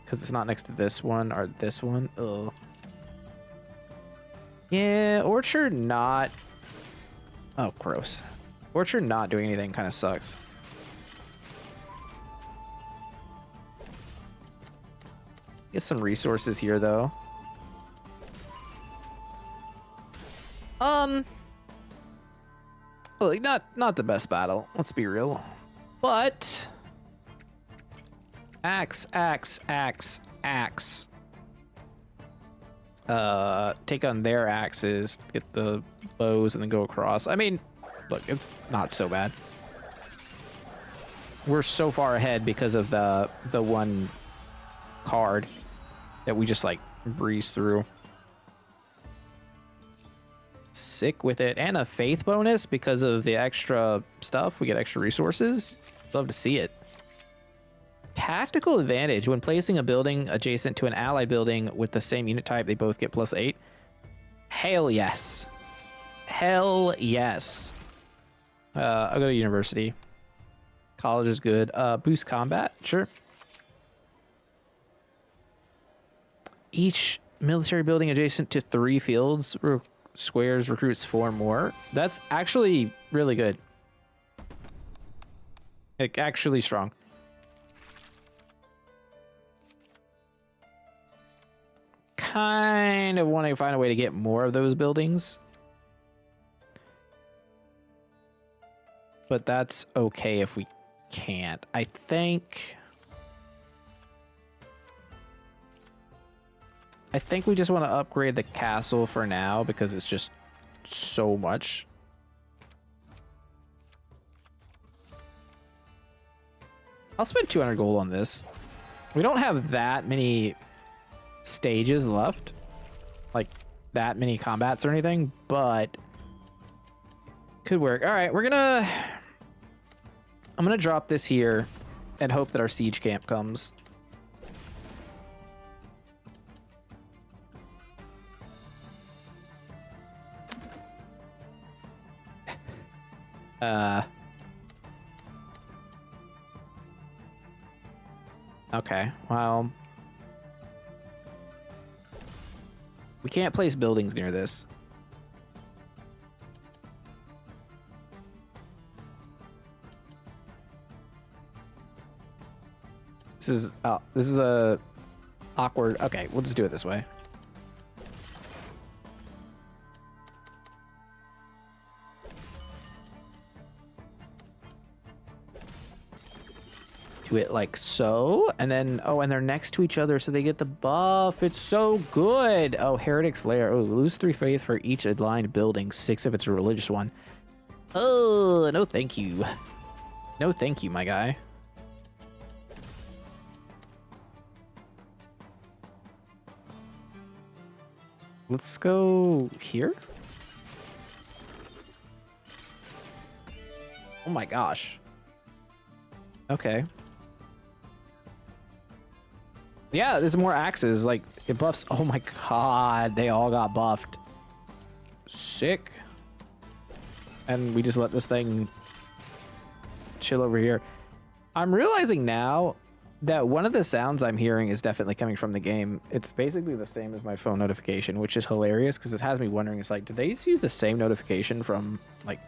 because it's not next to this one or this one. Ugh. Yeah, orchard not. Oh, gross. Orchard not doing anything kind of sucks. Get some resources here though. Like not the best battle, let's be real. But axe. Take on their axes, get the bows and then go across. I mean, look, it's not so bad. We're so far ahead because of the one card that we just like breeze through. Sick with it, and a faith bonus because of the extra stuff. We get extra resources. Love to see it. Tactical advantage when placing a building adjacent to an allied building with the same unit type. They both get +8. Hell yes. Hell yes. I'll go to university. College is good. Boost combat, sure. Each military building adjacent to 3 fields squares recruits 4 more. That's actually really good. Like, actually strong. Kind of want to find a way to get more of those buildings. But that's okay if we can't. I think we just want to upgrade the castle for now because it's just so much. I'll spend 200 gold on this. We don't have that many stages left, like that many combats or anything, but could work. All right, I'm gonna drop this here and hope that our siege camp comes. Okay, well, we can't place buildings near this. This is a awkward. Okay, we'll just do it this way. Do it like so, and then and they're next to each other, so they get the buff. It's so good. Oh, Heretic's Lair. Oh, lose 3 faith for each aligned building, 6 if it's a religious one. Oh, no, thank you. No, thank you, my guy. Let's go here. Oh my gosh. Okay. Yeah, there's more axes. Like, it buffs. Oh my god, they all got buffed. Sick. And we just let this thing chill over here. I'm realizing now that one of the sounds I'm hearing is definitely coming from the game. It's basically the same as my phone notification, which is hilarious because it has me wondering, it's like, did they just use the same notification from, like,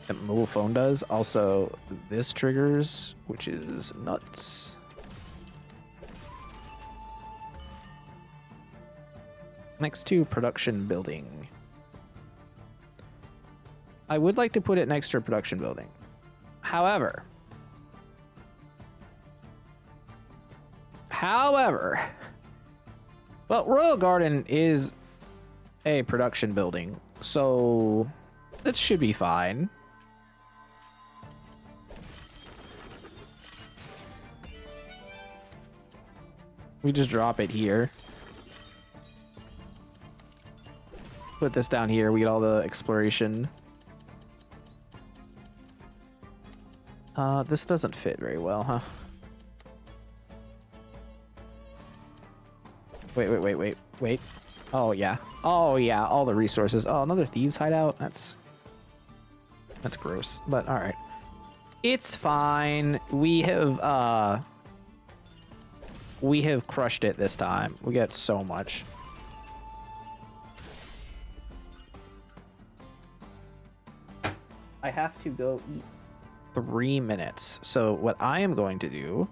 that mobile phone does? Also, this triggers, which is nuts. Next to production building. I would like to put it next to a production building. However, but Royal Garden is a production building, so it should be fine. We just drop it here. Put this down here. We get all the exploration. This doesn't fit very well, huh? Wait. Oh, yeah. Oh, yeah. All the resources. Oh, another thieves hideout? That's gross, but all right. It's fine. We have crushed it this time. We get so much. I have to go eat 3 minutes. So what I am going to do...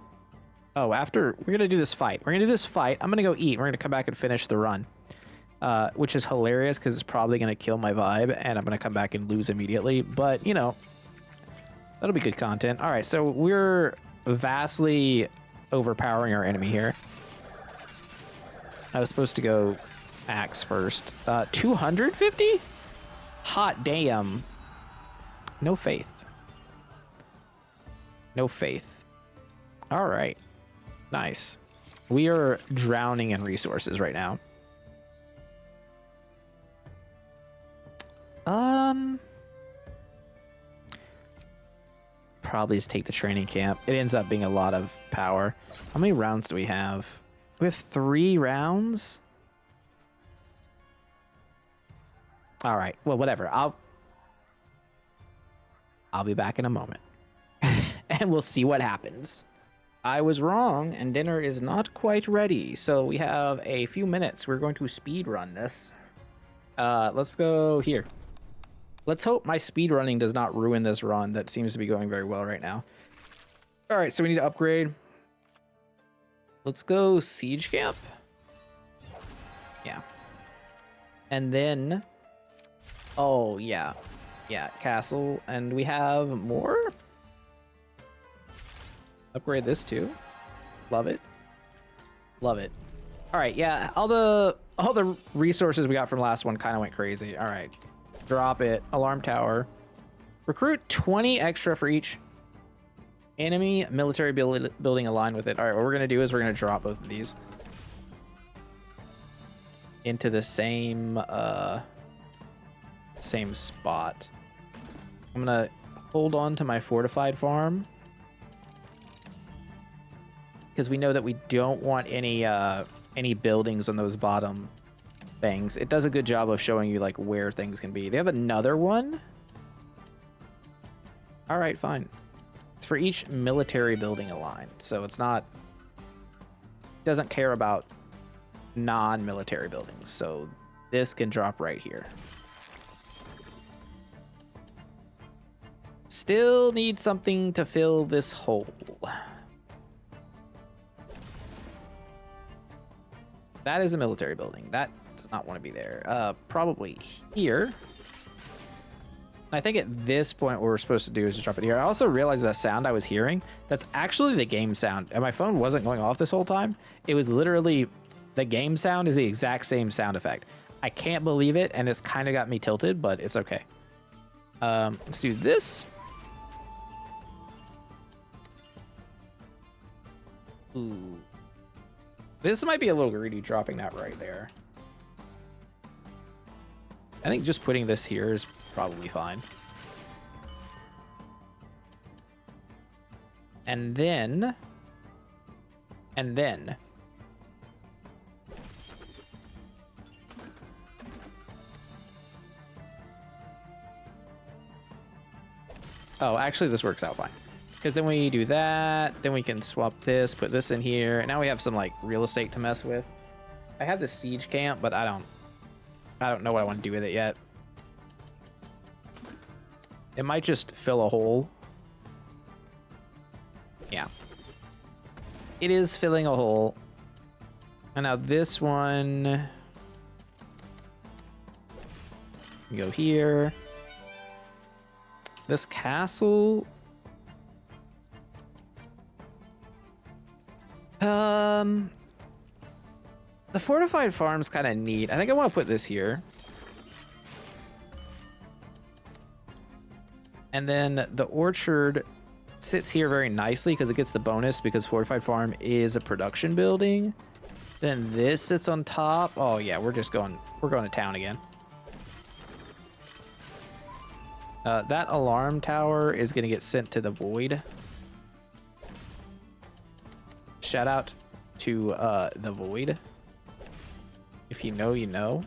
Oh, after... We're going to do this fight. I'm going to go eat. We're going to come back and finish the run. Which is hilarious because it's probably going to kill my vibe. And I'm going to come back and lose immediately. But, you know, that'll be good content. All right, so we're vastly overpowering our enemy here. I was supposed to go axe first. 250? Hot damn. No faith. No faith. All right. Nice. We are drowning in resources right now. Probably just take the training camp. It ends up being a lot of power. How many rounds do we have? We have 3 rounds? All right. Well, whatever. I'll be back in a moment. And we'll see what happens. I was wrong, and dinner is not quite ready. So we have a few minutes. We're going to speed run this. Let's go here. Let's hope my speed running does not ruin this run. That seems to be going very well right now. All right, so we need to upgrade. Let's go siege camp. Yeah. And then, oh yeah. Yeah, castle. And we have more. Upgrade this too. Love it. Love it. All right, yeah, all the resources we got from last one kind of went crazy. All right. Drop it. Alarm tower. Recruit 20 extra for each enemy military building aligned with it. All right, what we're going to do is we're going to drop both of these into the same spot. I'm going to hold on to my fortified farm because we know that we don't want any buildings on those bottom things. It does a good job of showing you like where things can be. They have another one. All right, fine. It's for each military building aligned, so it's not, doesn't care about non-military buildings. So this can drop right here. Still need something to fill this hole. That is a military building. That does not want to be there. Probably here. I think at this point what we're supposed to do is just drop it here. I also realized that sound I was hearing, that's actually the game sound. And my phone wasn't going off this whole time. It was literally, the game sound is the exact same sound effect. I can't believe it, and it's kind of got me tilted, but it's okay. Let's do this. Ooh. This might be a little greedy, dropping that right there. I think just putting this here is probably fine. And then... Oh, actually this works out fine. Because then we do that, then we can swap this, put this in here, and now we have some like real estate to mess with. I have the siege camp, but I don't know what I want to do with it yet. It might just fill a hole. Yeah. It is filling a hole. And now this one, go here. This castle. The fortified farm's kind of neat. I think I want to put this here. And then the orchard sits here very nicely because it gets the bonus because fortified farm is a production building. Then this sits on top. Oh yeah, we're going to town again. That alarm tower is going to get sent to the void. Shout out to the void. If you know, you know.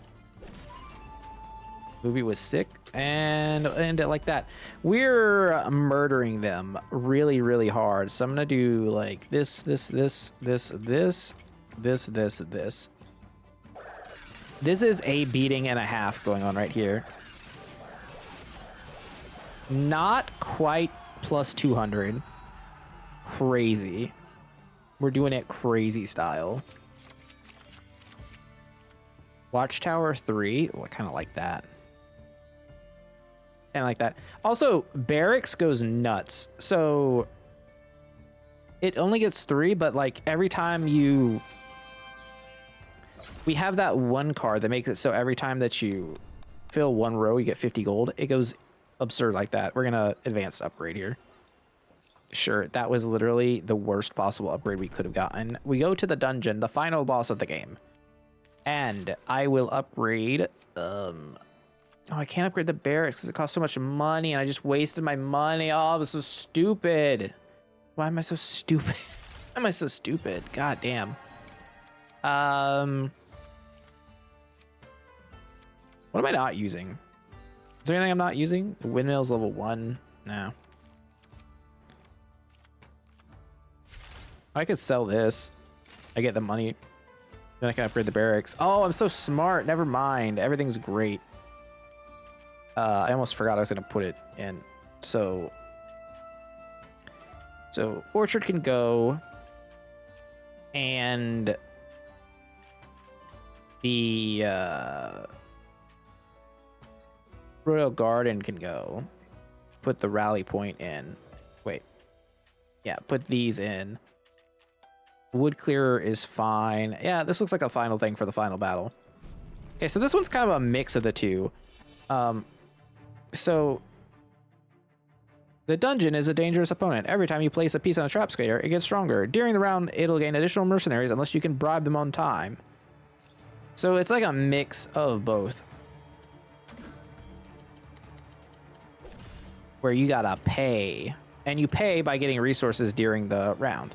Movie was sick, and end it like that. We're murdering them really, really hard. So I'm gonna do like this. This is a beating and a half going on right here. Not quite plus 200. Crazy. We're doing it crazy style. Watchtower 3. Oh, I kind of like that. Kind of like that. Also, barracks goes nuts. So it only gets 3, but like every time you... We have that one card that makes it so every time that you fill one row, you get 50 gold. It goes absurd like that. We're going to advanced upgrade here. Sure, that was literally the worst possible upgrade we could have gotten. We go to the dungeon, the final boss of the game. And I will upgrade... Oh, I can't upgrade the barracks because it costs so much money, and I just wasted my money. Oh, I was so stupid. Why am I so stupid? Why am I so stupid? God damn. What am I not using? Is there anything I'm not using? The windmill's level 1. No. I could sell this. I get the money. Then I can upgrade the barracks. Oh, I'm so smart. Never mind. Everything's great. I almost forgot I was going to put it in. So Orchard can go. And the Royal Garden can go. Put the rally point in. Wait. Yeah, put these in. Wood clearer is fine. Yeah, this looks like a final thing for the final battle. Okay, so this one's kind of a mix of the two. So the dungeon is a dangerous opponent. Every time you place a piece on a trap square, it gets stronger. During the round, it'll gain additional mercenaries unless you can bribe them on time. So it's like a mix of both. Where you gotta pay. And you pay by getting resources during the round.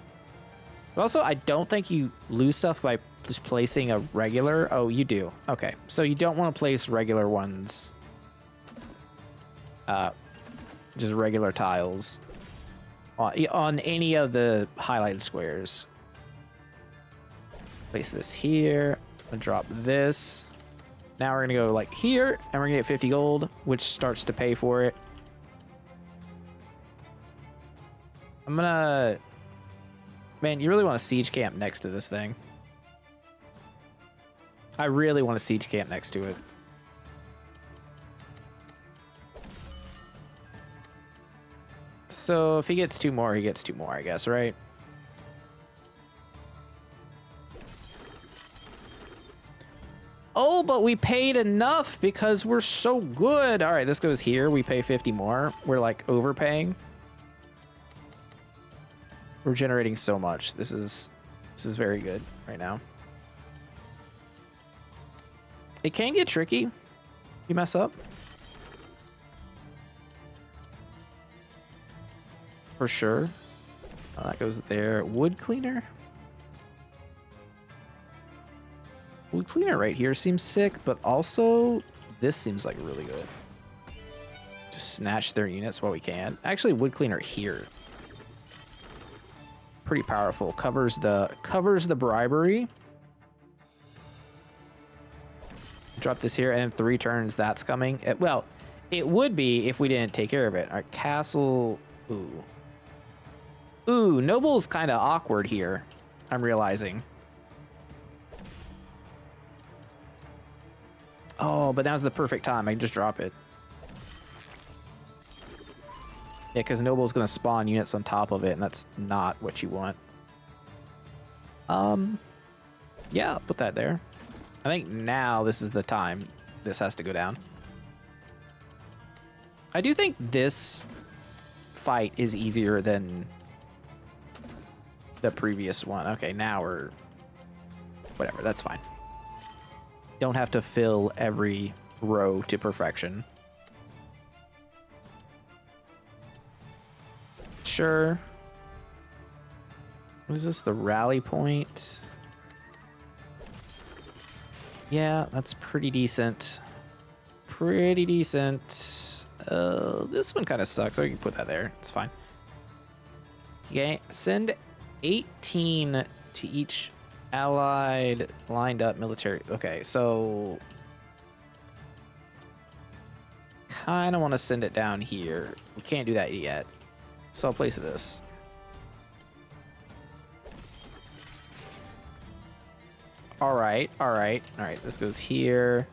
But also, I don't think you lose stuff by just placing a regular... Oh, you do. Okay. So you don't want to place regular ones. Just regular tiles. On any of the highlighted squares. Place this here. I'm gonna drop this. Now we're gonna go like here, and we're gonna get 50 gold, which starts to pay for it. I'm gonna... Man, you really want to siege camp next to this thing. I really want to siege camp next to it. So if he gets 2 more, he gets 2 more, I guess, right? Oh, but we paid enough because we're so good. All right, this goes here. We pay 50 more. We're like overpaying. We're generating so much. This is very good right now. It can get tricky. You mess up. For sure. Oh, that goes there. Wood cleaner. Wood cleaner right here seems sick, but also this seems like really good. Just snatch their units while we can. Actually, wood cleaner here. Pretty powerful. Covers the bribery. Drop this here, and in 3 turns, that's coming. Well, it would be if we didn't take care of it. All right, castle. Ooh. Ooh, noble's kind of awkward here. I'm realizing. Oh, but now's the perfect time. I can just drop it. Yeah, because noble's going to spawn units on top of it, and that's not what you want. Yeah, I'll put that there. I think now this is the time this has to go down. I do think this fight is easier than the previous one. Okay, now we're... Whatever, that's fine. Don't have to fill every row to perfection. sure. What is this? The rally point? Yeah, that's pretty decent. Pretty decent. This one kind of sucks. So you can put that there. It's fine. Okay, send 18 to each allied lined up military. Okay, so kind of want to send it down here. We can't do that yet. So I'll place this. All right, all right, all right. This goes here.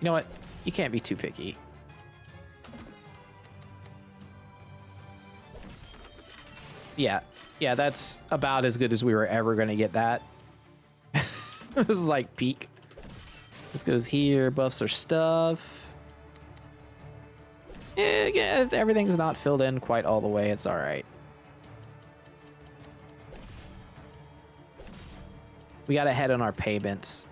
You know what? You can't be too picky. Yeah, yeah, that's about as good as we were ever going to get that. This is like peak. This goes here, buffs our stuff. Yeah, if everything's not filled in quite all the way, it's all right. We got ahead on our payments.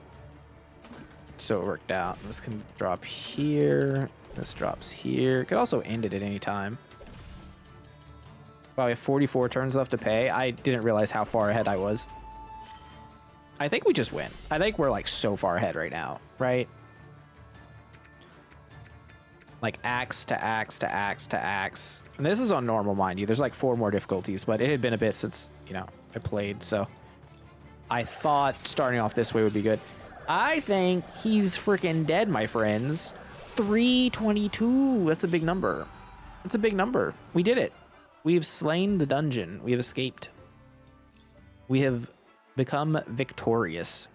So it worked out. This can drop here. This drops here. Could also end it at any time. Wow, we have 44 turns left to pay. I didn't realize how far ahead I was. I think we just win. I think we're like so far ahead right now, right? Like axe to axe to axe to axe. And this is on normal, mind you. There's like 4 more difficulties, but it had been a bit since, you know, I played, so I thought starting off this way would be good. I think he's freaking dead, my friends. 322. That's a big number. That's a big number. We did it. We've slain the dungeon. We have escaped. We have become victorious.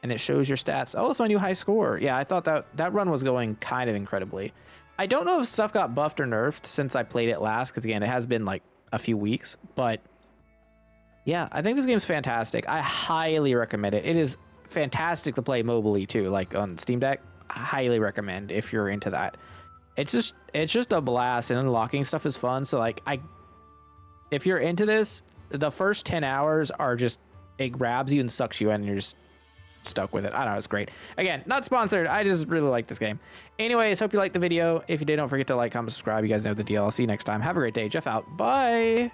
And it shows your stats. Oh, it's my new high score. Yeah, I thought that run was going kind of incredibly. I don't know if stuff got buffed or nerfed since I played it last, because again, it has been like a few weeks, but yeah, I think this game's fantastic. I highly recommend it. It is fantastic to play mobilely too, like on Steam Deck. I highly recommend if you're into that. It's just a blast, and unlocking stuff is fun. So like if you're into this, the first 10 hours are just, it grabs you and sucks you in, and you're just stuck with it. I don't know, it's great. Again, not sponsored. I just really like this game. Anyways, hope you liked the video. If you did, don't forget to like, comment, subscribe. You guys know the deal. I'll see you next time. Have a great day. Jeff out. Bye.